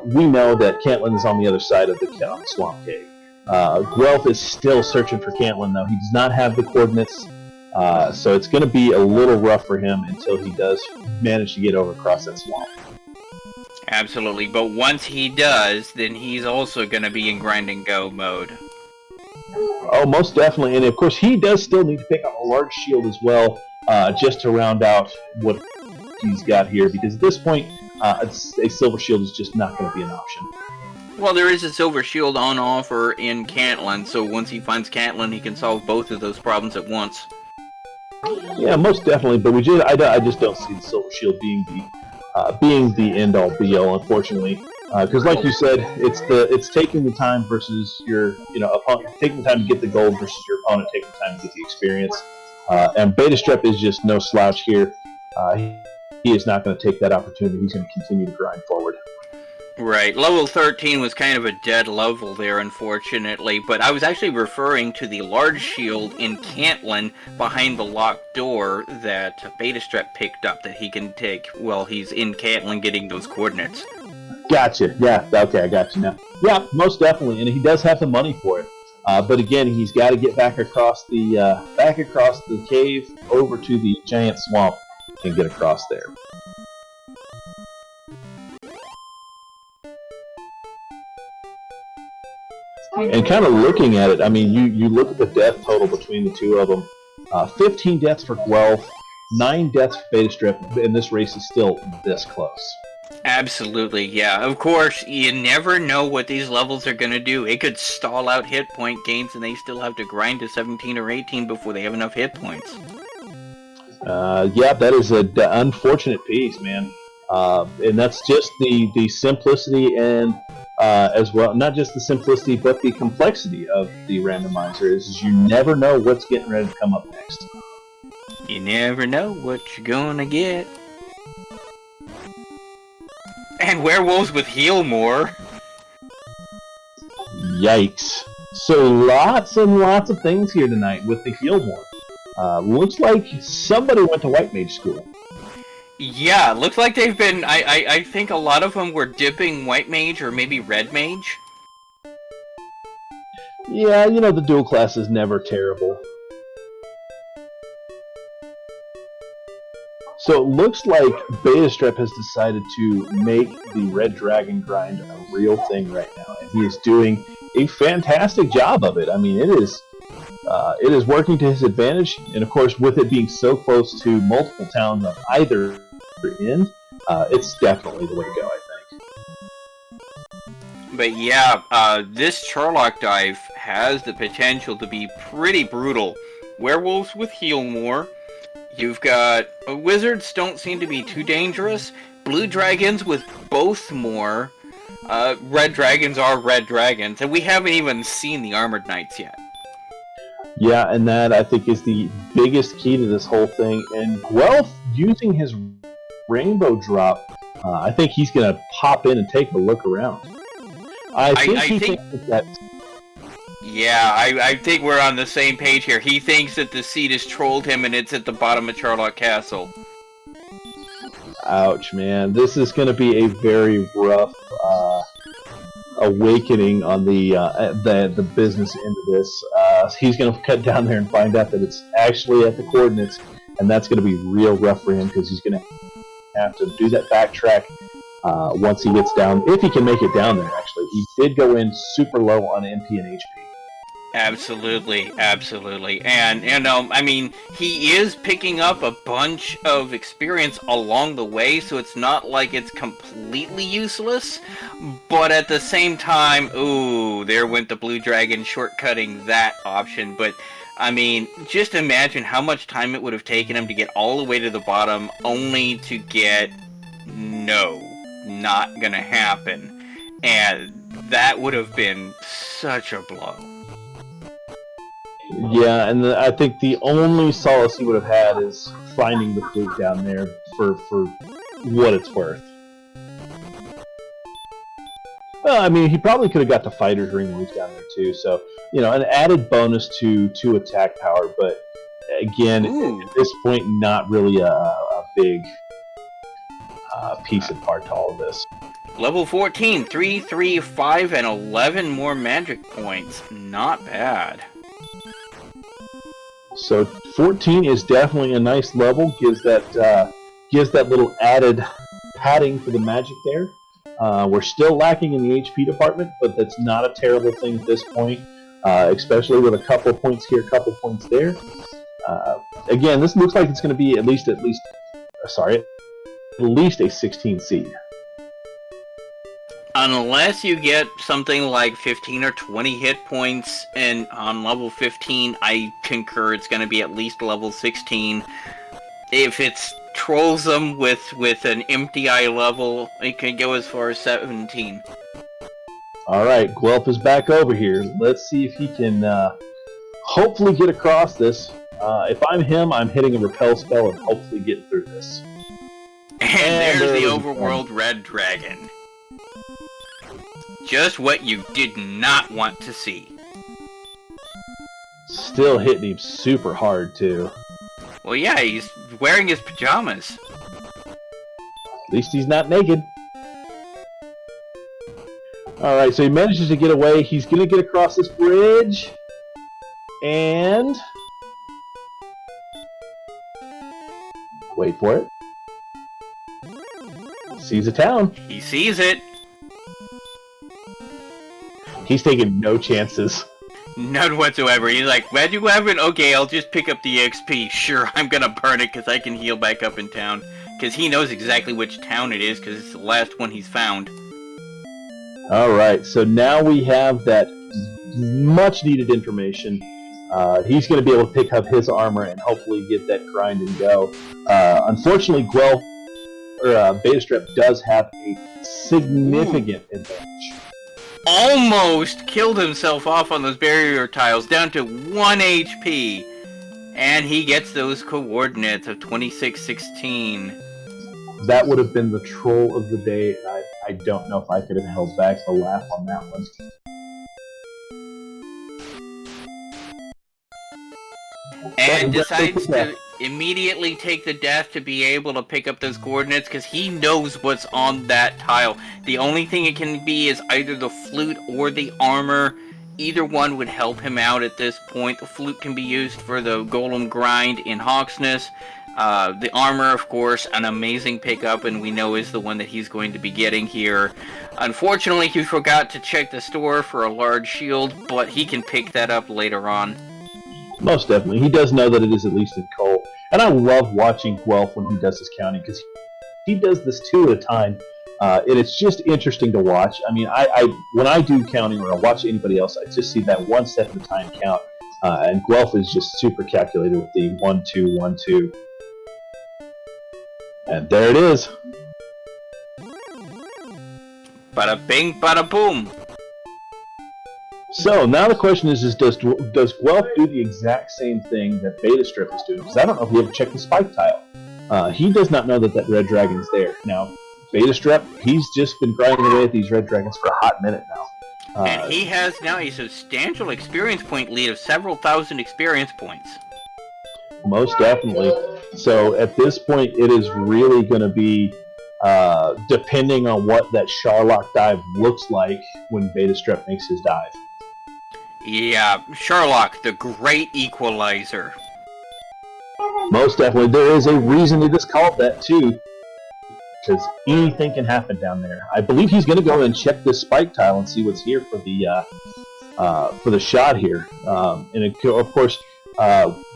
we know that Cantland is on the other side of the Swamp Cave. Guelph is still searching for Cantland, though. He does not have the coordinates, so it's going to be a little rough for him until he does manage to get over across that swamp. Absolutely, but once he does, then he's also going to be in grind and go mode. Oh, most definitely, and of course he does still need to pick up a large shield as well, just to round out what he's got here, because at this point, a silver shield is just not going to be an option. Well, there is a silver shield on offer in Cantland, so once he finds Cantland, he can solve both of those problems at once. Yeah, most definitely, but I just don't see the silver shield being the end all be all, unfortunately. Because, like you said, it's taking the time versus your opponent, taking the time to get the gold versus your opponent taking the time to get the experience. And Betastrep is just no slouch here. He is not going to take that opportunity. He's going to continue to grind forward. Right. Level 13 was kind of a dead level there, unfortunately, but I was actually referring to the large shield in Cantland behind the locked door that Betastrep picked up that he can take while he's in Cantland getting those coordinates. Gotcha. Yeah. Okay, I got you now. Yeah, most definitely, and he does have the money for it. But again, he's got to get back across the cave over to the giant swamp and get across there. And kind of looking at it, I mean, you look at the death total between the two of them. 15 deaths for Guelph, 9 deaths for Betastrep, and this race is still this close. Absolutely, yeah. Of course, you never know what these levels are going to do. It could stall out hit point gains, and they still have to grind to 17 or 18 before they have enough hit points. Yeah, that is an unfortunate piece, man. And that's just the simplicity and as well, not just the simplicity, but the complexity of the randomizer is you never know what's getting ready to come up next. You never know what you're going to get. And werewolves with heal more. Yikes. So lots and lots of things here tonight with the heal more. Looks like somebody went to White Mage School. Yeah, looks like they've been... I think a lot of them were dipping White Mage or maybe Red Mage. Yeah, the dual class is never terrible. So it looks like Betastrep has decided to make the Red Dragon grind a real thing right now, and he is doing a fantastic job of it. I mean, it is working to his advantage, and of course, with it being so close to multiple towns on either end, it's definitely the way to go, I think. But yeah, this Charlock dive has the potential to be pretty brutal. Werewolves with heal more. You've got wizards don't seem to be too dangerous. Blue dragons with both more. Red dragons are red dragons, and we haven't even seen the armored knights yet. Yeah, and that I think is the biggest key to this whole thing. And Guelph using his rainbow drop, I think he's going to pop in and take a look around. I think thinks that. Yeah, I think we're on the same page here. He thinks that the seed has trolled him and it's at the bottom of Charlotte Castle. Ouch, man. This is going to be a very rough awakening on the business end of this. He's going to cut down there and find out that it's actually at the coordinates, and that's going to be real rough for him because he's going to have to do that backtrack once he gets down, if he can make it down there, actually. He did go in super low on MP and HP. Absolutely, absolutely. And, I mean, he is picking up a bunch of experience along the way, so it's not like it's completely useless, but at the same time, ooh, there went the Blue Dragon shortcutting that option, but, I mean, just imagine how much time it would have taken him to get all the way to the bottom, only to get, no, not gonna happen. And that would have been such a blow. Yeah, and I think the only solace he would have had is finding the flute down there for what it's worth. Well, I mean, he probably could have got the fighter's ring when he's down there too, so, an added bonus to attack power, but again, at this point, not really a big piece of part to all of this. Level 14, 3, 3, 5, and 11 more magic points. Not bad. So 14 is definitely a nice level. Gives that little added padding for the magic there. We're still lacking in the HP department, but that's not a terrible thing at this point, especially with a couple of points here, a couple of points there. Again, this looks like it's going to be at least a 16 seed. Unless you get something like 15 or 20 hit points, and on level 15, I concur it's going to be at least level 16. If it's trolls them with an empty eye level, it can go as far as 17. Alright, Guelph is back over here. Let's see if he can hopefully get across this. If I'm him, I'm hitting a repel spell and hopefully getting through this. And there's the overworld red dragon. Just what you did not want to see. Still hitting him super hard, too. Well, yeah, he's wearing his pajamas. At least he's not naked. Alright, so he manages to get away. He's going to get across this bridge. And... wait for it. Sees a town. He sees it. He's taking no chances. None whatsoever. He's like, magic weapon? Okay, I'll just pick up the XP. Sure, I'm gonna burn it because I can heal back up in town. Because he knows exactly which town it is because it's the last one he's found. Alright, so now we have that much needed information. He's going to be able to pick up his armor and hopefully get that grind and go. Unfortunately, Betastrep does have a significant advantage. Almost killed himself off on those barrier tiles, down to 1 HP. And he gets those coordinates of 2616. That would have been the troll of the day. I don't know if I could have held back the laugh on that one. And decides to immediately take the death to be able to pick up those coordinates because he knows what's on that tile. The only thing it can be is either the flute or the armor. Either one would help him out at this point. The flute can be used for the golem grind in Hawksness. The armor, of course, an amazing pickup, and we know is the one that he's going to be getting here. Unfortunately, he forgot to check the store for a large shield, but he can pick that up later on. Most definitely. He does know that it is at least in coal. And I love watching Guelph when he does his counting, because he does this 2 at a time, and it's just interesting to watch. I mean, when I do counting or I watch anybody else, I just see that 1 step at a time count, and Guelph is just super calculated with the 1, 2, 1, 2. And there it is. Bada bing, bada boom. So now the question is does Guelph do the exact same thing that Betastrep is doing? Because I don't know if we ever checked the spike tile. He does not know that red dragon's there. Now, Betastrep, he's just been grinding away at these red dragons for a hot minute now. And he has now a substantial experience point lead of several thousand experience points. Most definitely. So at this point, it is really going to be depending on what that Sharlock dive looks like when Betastrep makes his dive. Yeah, Sharlock, the great equalizer. Most definitely. There is a reason they just call it that, too. Because anything can happen down there. I believe he's going to go and check this spike tile and see what's here for the shot here. And of course,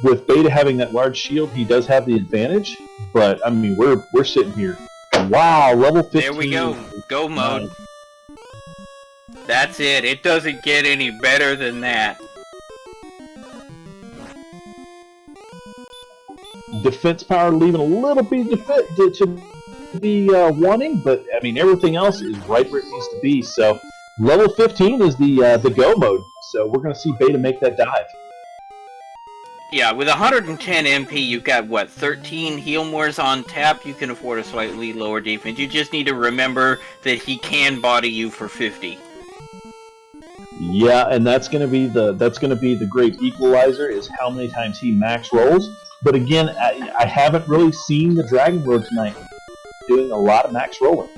with Beta having that large shield, he does have the advantage. But I mean, we're sitting here. Wow, level 15. There we go. Go mode. That's it. It doesn't get any better than that. Defense power leaving a little bit to be wanting, but I mean everything else is right where it needs to be. So level 15 is the go mode. So we're going to see Beta make that dive. Yeah, with 110 MP, you've got, what, 13 Healmores on tap. You can afford a slightly lower defense. You just need to remember that he can body you for 50. Yeah, and that's going to be the great equalizer, is how many times he max rolls. But again, I haven't really seen the Dragon Lord tonight doing a lot of max rolling.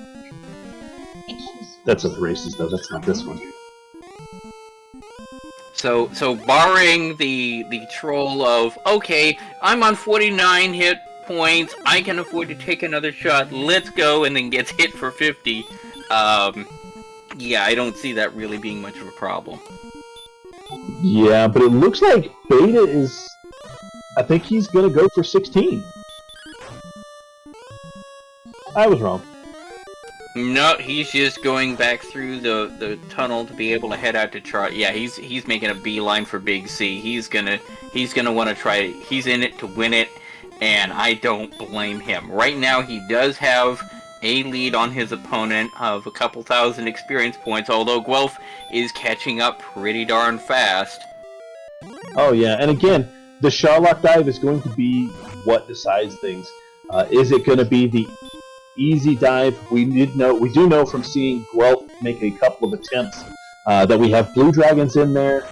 That's of the races, though. That's not this one. So barring the troll of, okay, I'm on 49 hit points, I can afford to take another shot, let's go, and then gets hit for 50, yeah, I don't see that really being much of a problem. Yeah, but it looks like Beta is... I think he's going to go for 16. I was wrong. No, he's just going back through the tunnel to be able to head out to Char. Yeah, he's making a beeline for Big C. He's gonna want to try it. He's in it to win it, and I don't blame him. Right now, he does have a lead on his opponent of a couple thousand experience points, although Guelph is catching up pretty darn fast. Oh yeah, and again, the Sharlock dive is going to be what decides things. Is it going to be the easy dive? We do know from seeing Guelph make a couple of attempts that we have blue dragons in there.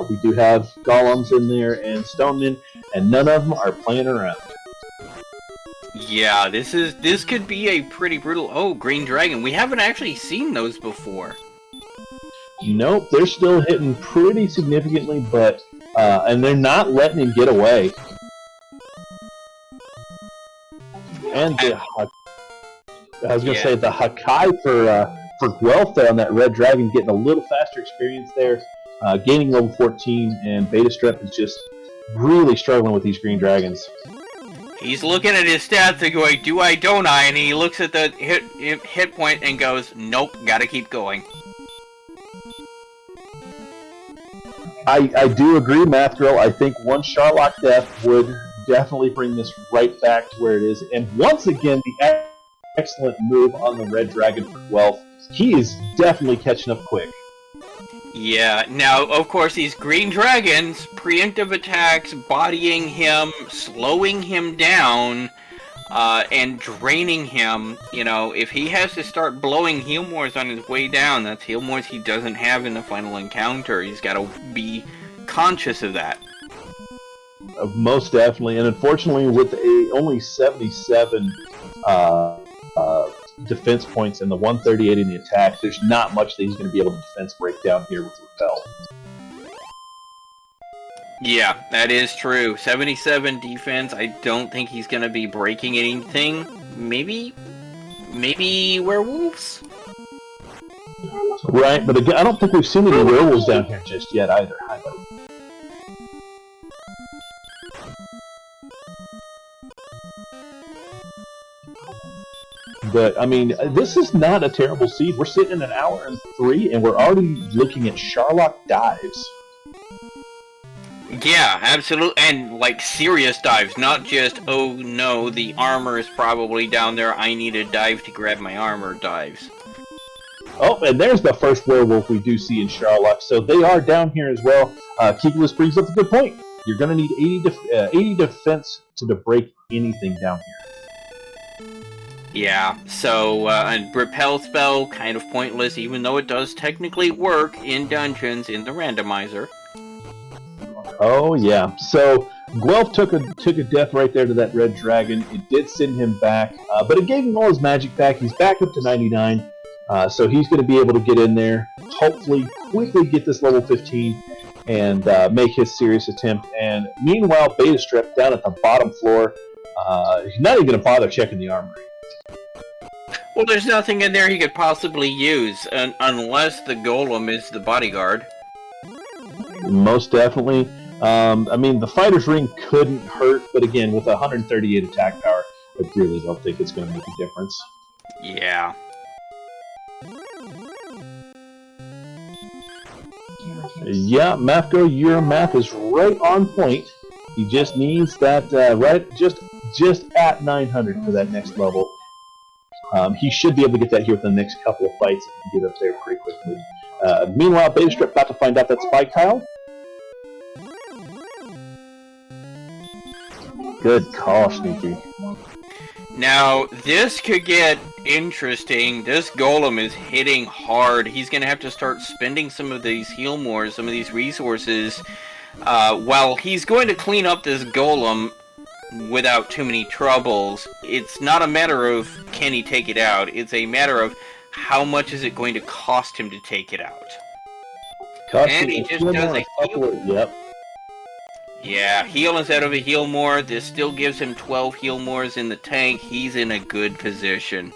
We do have golems in there and stonemen, and none of them are playing around. Yeah, this could be a pretty brutal. Oh, green dragon. We haven't actually seen those before. Nope, they're still hitting pretty significantly, but and they're not letting him get away. And I was going to say the Hakai for Guelph there on that red dragon, getting a little faster experience there, gaining level 14, and Betastrep is just really struggling with these green dragons. He's looking at his stats and going, do I, don't I? And he looks at the hit point and goes, nope, gotta keep going. I do agree, Mathril. I think one Sharlock death would definitely bring this right back to where it is. And once again, the excellent move on the red dragon for Guelph. He is definitely catching up quick. Yeah, now, of course, these green dragons, preemptive attacks, bodying him, slowing him down, and draining him. You know, if he has to start blowing Healmores on his way down, that's Healmores he doesn't have in the final encounter. He's got to be conscious of that. Most definitely, and unfortunately, with only 77 defense points and the 138 in the attack, there's not much that he's going to be able to defense break down here with Repel. Yeah, that is true. 77 defense. I don't think he's going to be breaking anything. Maybe werewolves? Right, but again, I don't think we've seen any werewolves down here just yet either. But, I mean, this is not a terrible seed. We're sitting in an hour and 3, and we're already looking at Sharlock dives. Yeah, absolutely. And, like, serious dives. Not just, oh, no, the armor is probably down there. I need a dive to grab my armor dives. Oh, and there's the first werewolf we do see in Sharlock. So they are down here as well. Keekless brings up a good point. You're going to need 80 defense to break anything down here. Yeah, so a repel spell, kind of pointless, even though it does technically work in dungeons in the randomizer. Oh yeah. So Guelph took a death right there to that red dragon. It did send him back, but it gave him all his magic back. He's back up to 99, so he's going to be able to get in there. Hopefully, quickly get this level 15 and make his serious attempt. And meanwhile, Betastrep down at the bottom floor. He's not even going to bother checking the armory. Well, there's nothing in there he could possibly use, unless the golem is the bodyguard. Most definitely. I mean, the fighter's ring couldn't hurt, but again, with 138 attack power, I really don't think it's going to make a difference. Yeah. Yeah, Mathgo, your math is right on point. He just needs that just at 900 for that next level. He should be able to get that here within the next couple of fights and get up there pretty quickly. Meanwhile, Betastrep about to find out that spike tile. Good call, Sneaky. Now, this could get interesting. This golem is hitting hard. He's going to have to start spending some of these heal mores, some of these resources, while he's going to clean up this golem without too many troubles. It's not a matter of can he take it out, it's a matter of how much is it going to cost him to take it out. And he just does a heal. Yep. Yeah, heal instead of a heal more. This still gives him 12 heal mores in the tank. He's in a good position.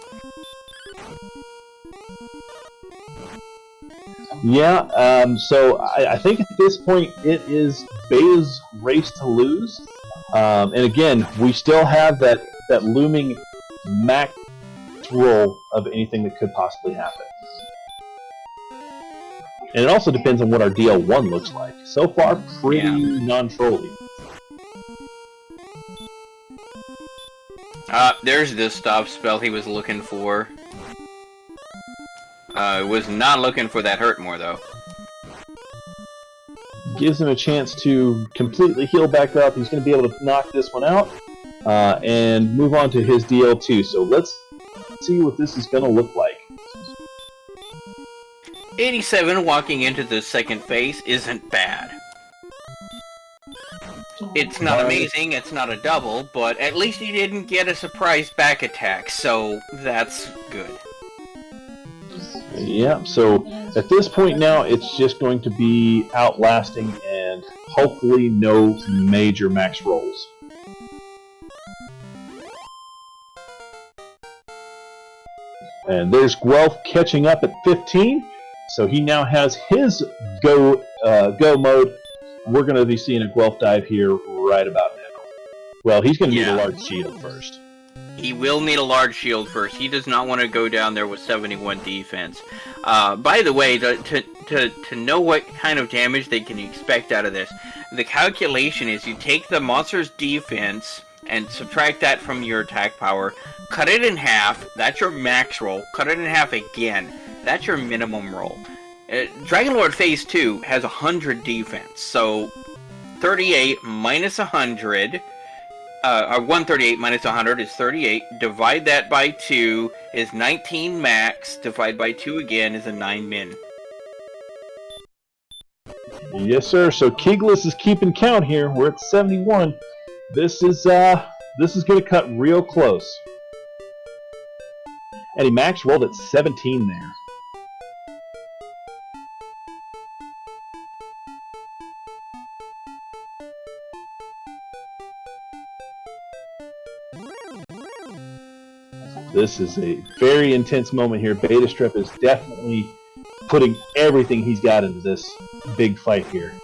Yeah, so I think at this point it is Beta's race to lose. And again, we still have that looming max roll of anything that could possibly happen. And it also depends on what our DL1 looks like. So far, pretty non-trolly. There's the stop spell he was looking for. Was not looking for that hurt more, though. Gives him a chance to completely heal back up. He's going to be able to knock this one out and move on to his DL2. So let's see what this is going to look like. 87 walking into the second phase isn't bad. It's not amazing, it's not a double, but at least he didn't get a surprise back attack, so that's good. Yeah, so at this point now, it's just going to be outlasting and hopefully no major max rolls. And there's Guelph catching up at 15. So he now has his go mode. We're going to be seeing a Guelph dive here right about now. Well, he's going to need a large shield first. He will need a large shield first. He does not want to go down there with 71 defense. By the way, to know what kind of damage they can expect out of this, the calculation is you take the monster's defense and subtract that from your attack power, cut it in half, that's your max roll, cut it in half again. That's your minimum roll. Dragonlord Phase 2 has 100 defense, so 38 minus 100, or 138 minus 100 is 38, divide that by 2 is 19 max, divide by 2 again is a 9 min. Yes, sir, so Keegless is keeping count here. We're at 71. This is going to cut real close. And he max rolled at 17 there. This is a very intense moment here. Betastrep is definitely putting everything he's got into this big fight here.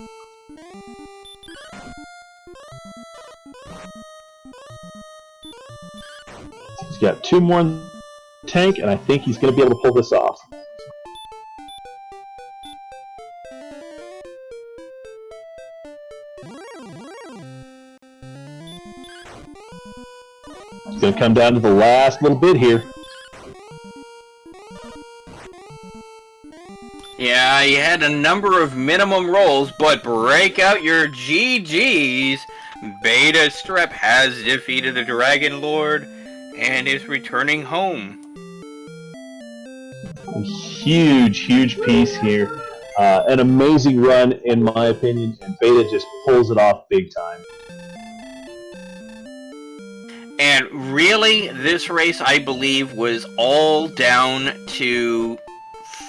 He's got 2 more in the tank, and I think he's going to be able to pull this off. It's going to come down to the last little bit here. Yeah, you had a number of minimum rolls, but break out your GGs. Betastrep has defeated the Dragon Lord, And is returning home. A huge piece here. An amazing run, in my opinion, and Beta just pulls it off big time. And really, this race, I believe, was all down to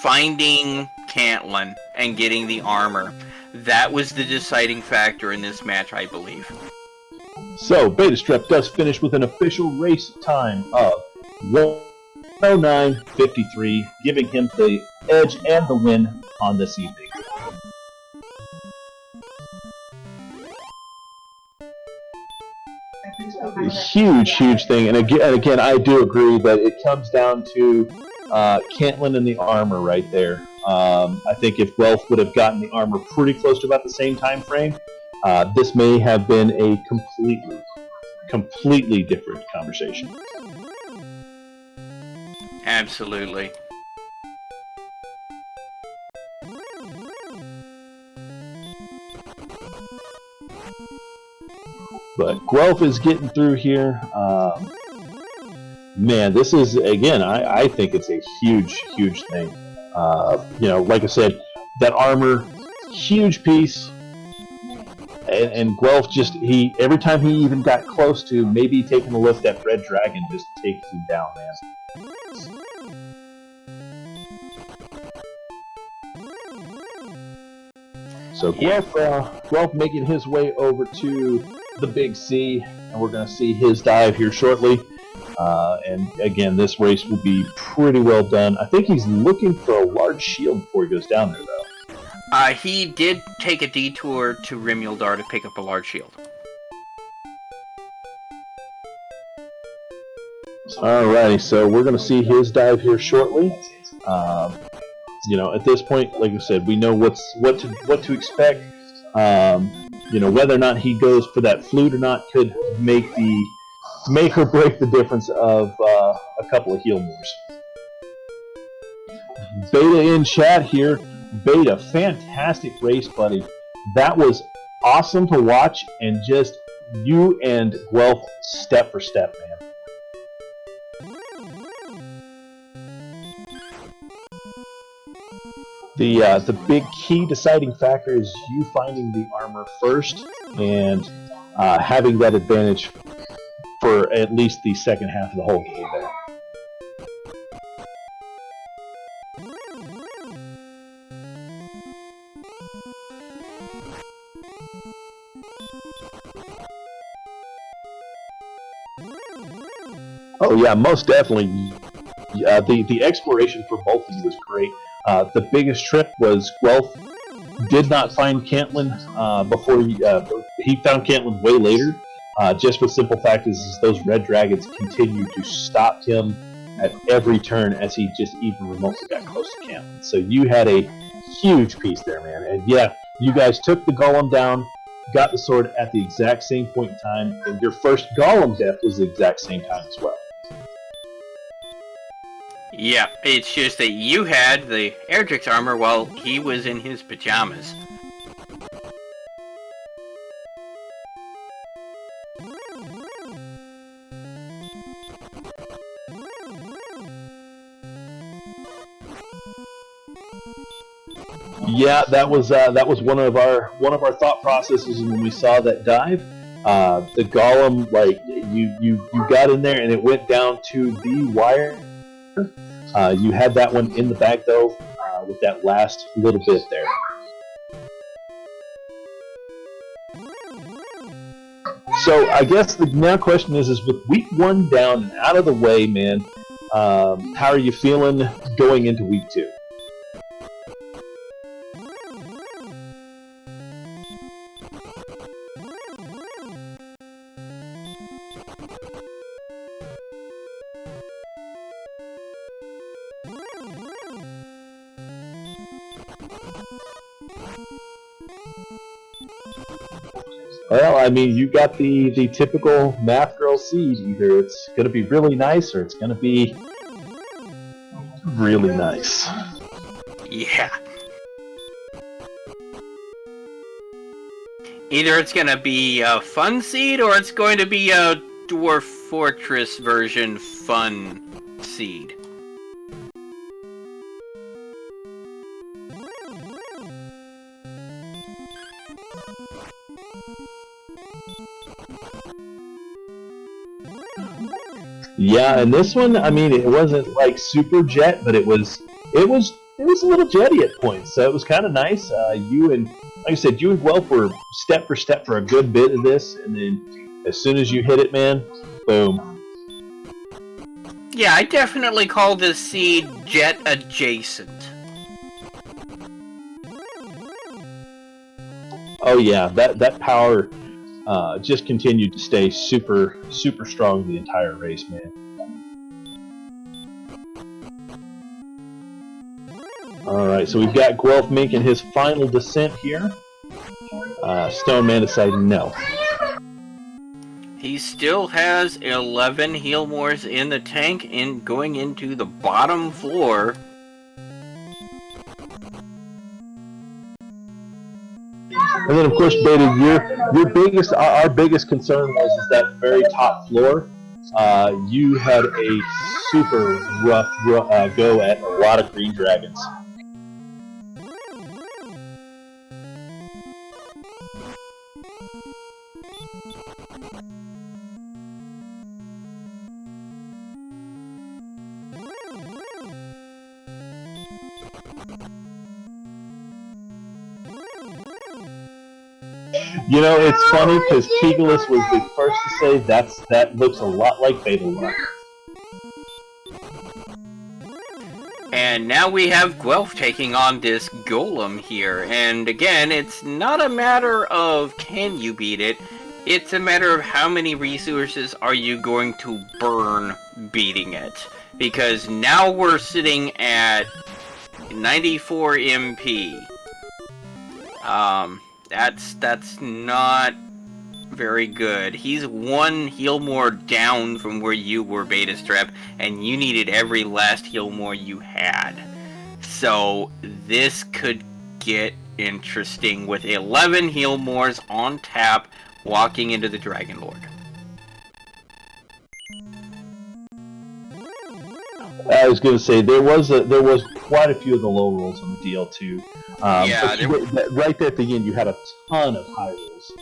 finding Cantlin and getting the armor. That was the deciding factor in this match, I believe. So, Betastrep does finish with an official race time of 1:09:53, giving him the edge and the win on this evening. A huge thing, and again, I do agree that it comes down to Cantlin and the armor right there. I think if Guelph would have gotten the armor pretty close to about the same time frame, this may have been a completely different conversation. Absolutely. But Guelph is getting through here. Man, this is, again, I think it's a huge thing. Like I said, that armor, huge piece. And Guelph just, every time he even got close to maybe taking a lift, that Red Dragon just takes him down, man. So Guelph making his way over to the Big C, and we're going to see his dive here shortly. And again, this race will be pretty well done. I think he's looking for a large shield before he goes down there, though. He did take a detour to Rimuldar to pick up a large shield. Alrighty, so we're going to see his dive here shortly. At this point, like I said, we know what to expect. Whether or not he goes for that flute or not could make or break the difference of a couple of heal moves. Beta in chat here. Beta, fantastic race, buddy. That was awesome to watch, and just you and Guelph step for step, man. The big key deciding factor is you finding the armor first and having that advantage for at least the second half of the whole game there. Oh yeah, most definitely. The exploration for both of you was great. The biggest trip was Guelph did not find Cantlin before he found Cantlin way later. Just for the simple fact is those red dragons continued to stop him at every turn as he just even remotely got close to Cantlin. So you had a huge piece there, man. And yeah, you guys took the golem down, got the sword at the exact same point in time, and your first golem death was the exact same time as well. Yeah, it's just that you had the Erdrick's armor while he was in his pajamas. Yeah, that was one of our thought processes when we saw that dive. The golem, like you got in there and it went down to the wire. You had that one in the bag though, with that last little bit there. So I guess the now question is with week 1 down and out of the way, man, how are you feeling going into week 2? Well, I mean, you got the typical math girl seed. Either it's going to be really nice or it's going to be really nice. Yeah. Either it's going to be a fun seed or it's going to be a dwarf Fortress version fun seed. Yeah, and this one, I mean, it wasn't like super jet, but it was a little jetty at points. So it was kind of nice. Like I said, you and Guelph were step for step for a good bit of this, and then as soon as you hit it, man, boom. Yeah, I definitely call this seed jet adjacent. Oh yeah, that power just continued to stay super strong the entire race, man. All right, so we've got Guelph making his final descent here. Stone Man decided no. He still has 11 Healmores in the tank and going into the bottom floor. And then, of course, Beta, our biggest concern was that very top floor. You had a super rough go at a lot of green dragons. You know, it's funny because Keegalus was the first to say that looks a lot like Beta Luck. And now we have Guelph taking on this golem here. And again, it's not a matter of can you beat it, it's a matter of how many resources are you going to burn beating it. Because now we're sitting at 94 MP. That's not very good. He's one Healmore down from where you were, Betastrep, and you needed every last Healmore you had. So this could get interesting with 11 Healmores on tap walking into the Dragon Lord. I was going to say there was quite a few of the low rolls on the DL2. Right there at the end, you had a ton of high rolls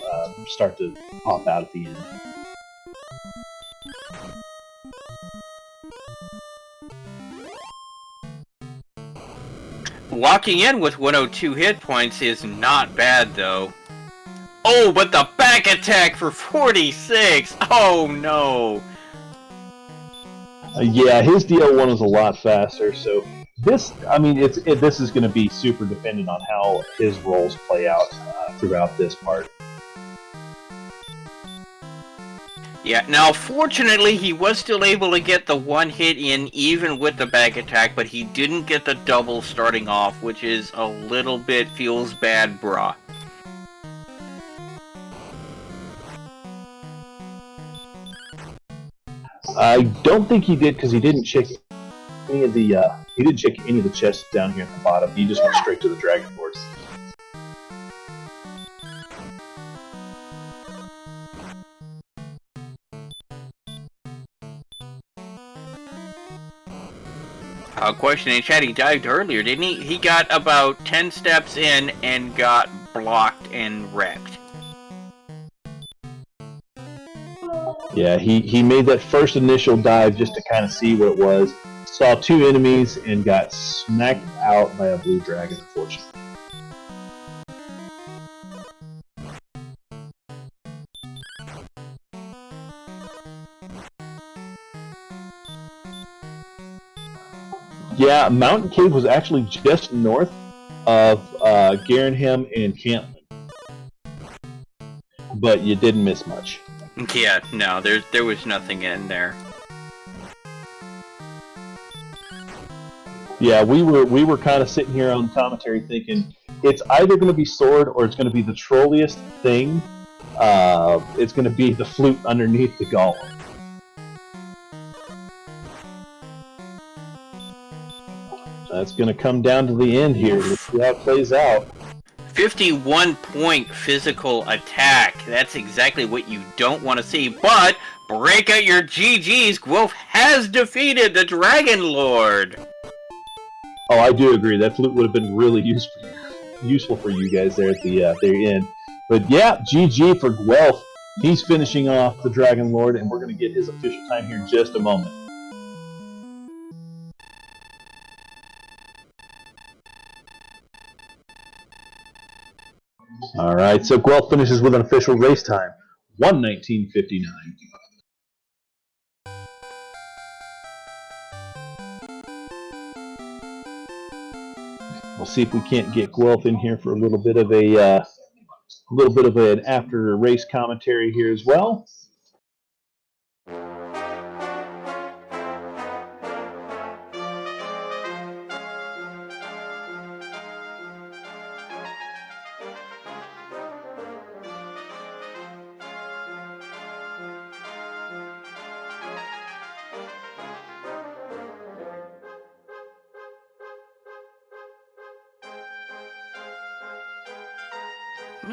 start to pop out at the end. Walking in with 102 hit points is not bad, though. Oh, but the back attack for 46! Oh, no! Yeah, his DL1 is a lot faster, so this is going to be super dependent on how his rolls play out throughout this part. Yeah, now fortunately he was still able to get the one hit in even with the back attack, but he didn't get the double starting off, which is a little bit feels bad, brah. I don't think he did because he didn't check any of the chests down here at the bottom. He just went straight to the Dragon Lords. Question in chat, he dived earlier, didn't he? He got about 10 steps in and got blocked and wrecked. Yeah, he made that first initial dive just to kind of see what it was. Saw two enemies and got smacked out by a blue dragon, unfortunately. Yeah, Mountain Cave was actually just north of Garenham and Cantlin. But you didn't miss much. Yeah, no, there was nothing in there. Yeah, we were kind of sitting here on commentary thinking it's either going to be sword or it's going to be the trolliest thing. It's going to be the flute underneath the golem. That's going to come down to the end here. Let's see how it plays out. 51-point physical attack. That's exactly what you don't want to see. But break out your GGs. Guelph has defeated the Dragon Lord. Oh, I do agree. That flute would have been really useful for you guys there at the end. But yeah, GG for Guelph. He's finishing off the Dragon Lord, and we're going to get his official time here in just a moment. All right, so Guelph finishes with an official race time, 1:19:59. We'll see if we can't get Guelph in here for a little bit of an after race commentary here as well.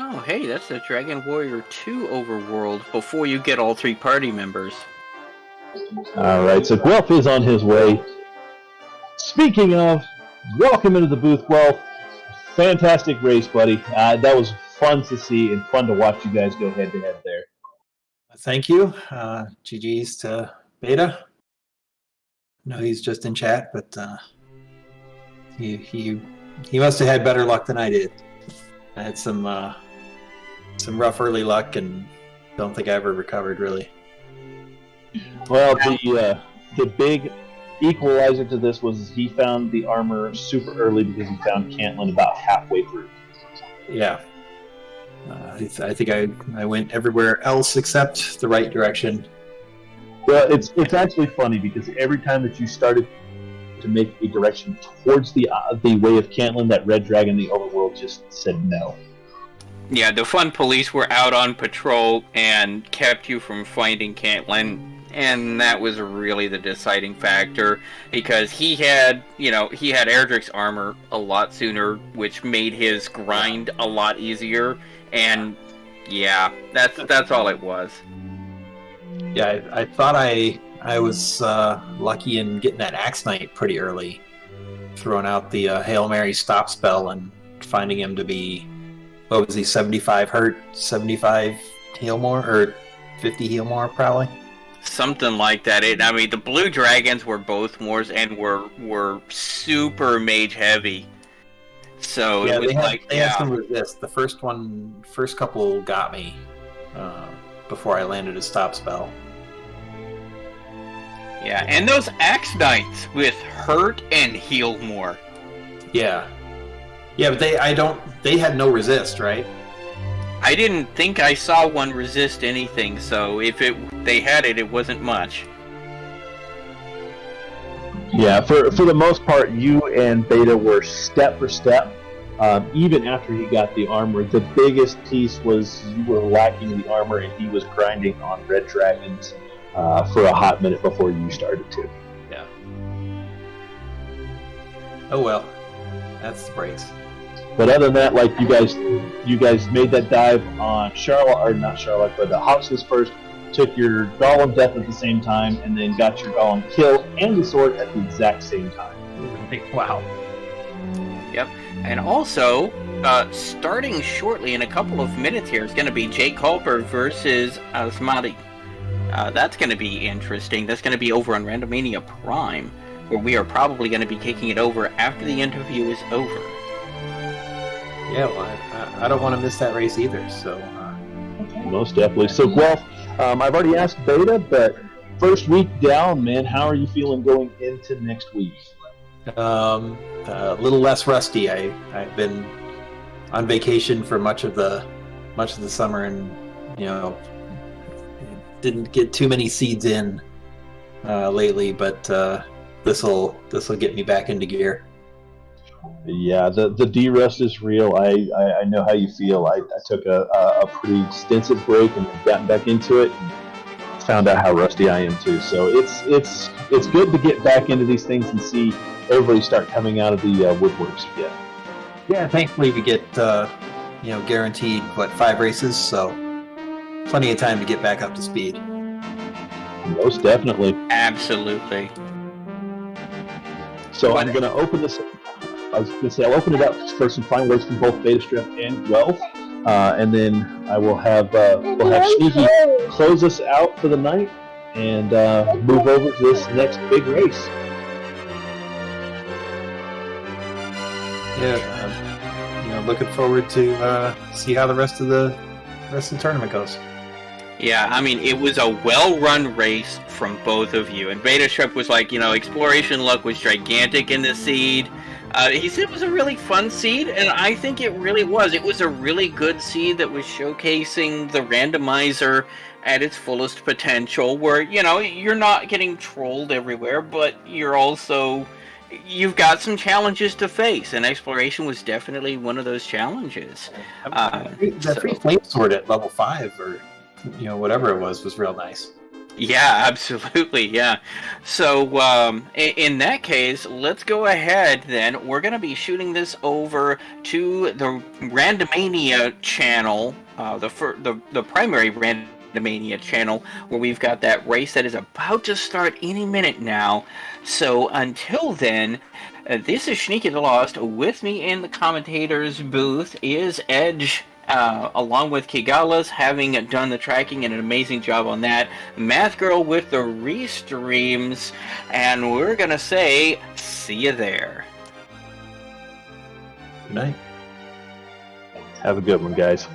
Oh, hey, that's the Dragon Warrior 2 overworld before you get all 3 party members. All right, so Guelph is on his way. Speaking of, welcome into the booth, Guelph. Fantastic race, buddy. That was fun to see and fun to watch you guys go head-to-head there. Thank you. GG's to Beta. No, he's just in chat, but he must have had better luck than I did. I had some rough early luck, and don't think I ever recovered really. Well, the big equalizer to this was he found the armor super early because he found Cantlin about halfway through. Yeah. I think I went everywhere else except the right direction. Well, it's actually funny because every time that you started to make a direction towards the way of Cantlin, that red dragon, the overworld, just said no. Yeah, the fun police were out on patrol and kept you from finding Cantlin, and that was really the deciding factor because he had Erdrick's armor a lot sooner, which made his grind a lot easier. And yeah, that's all it was. Yeah, I thought I was lucky in getting that Axe Knight pretty early, throwing out the Hail Mary stop spell and finding him to be, what was he, 75 hurt, 75 heal more, or 50 heal more probably? Something like that. I mean, the blue dragons were both Moors and were super mage heavy. So yeah, it was they had some resist. The first couple got me before I landed a stop spell. Yeah, and those Axe Knights with hurt and heal more. Yeah, but they had no resist, right? I didn't think I saw one resist anything, so if they had it, it wasn't much. Yeah, for the most part, you and Beta were step for step. Even after he got the armor, the biggest piece was you were lacking the armor, and he was grinding on red dragons for a hot minute before you started to. Yeah. Oh well, that's the breaks. But other than that, like you guys made that dive on Charlotte, but Hoxless first. Took your Golem death at the same time, and then got your Golem kill and the sword at the exact same time. Wow. Yep. And also, starting shortly in a couple of minutes here is going to be Jay Culper versus Asmati. That's going to be interesting. That's going to be over on Randomania Prime, where we are probably going to be kicking it over after the interview is over. Yeah, well, I don't want to miss that race either, so... Most definitely. So, Guelph, I've already asked Beta, but first week down, man, how are you feeling going into next week? A little less rusty. I've been on vacation for much of the summer, and didn't get too many seeds in lately. But this'll get me back into gear. Yeah, the de-rust is real. I know how you feel. I took a pretty extensive break and gotten back into it and found out how rusty I am too. So it's good to get back into these things and see everybody start coming out of the woodworks again. Yeah, thankfully we get guaranteed 5 races, so plenty of time to get back up to speed. Most definitely. Absolutely. So I'm going to open this. I was going to say I'll open it up for some final words from both Betastrep and Guelph, and then I will have Sneaky close us out for the night and move over to this next big race. Yeah, looking forward to see how the rest of the tournament goes. Yeah, I mean, it was a well-run race from both of you. And Betastrep was like, exploration luck was gigantic in the seed. He said it was a really fun seed, and I think it really was. It was a really good seed that was showcasing the randomizer at its fullest potential, where, you're not getting trolled everywhere, but you've got some challenges to face, and exploration was definitely one of those challenges. The free flame sword at level 5, or whatever it was real nice. Yeah, absolutely, yeah. So, in that case, let's go ahead then. We're going to be shooting this over to the Randomania channel, the primary Randomania channel, where we've got that race that is about to start any minute now. So, until then, this is Sneaky the Lost. With me in the commentator's booth is Edge, along with Kigalas, having done the tracking and an amazing job on that. Math Girl with the restreams, and we're gonna say, see you there. Good night. Have a good one, guys.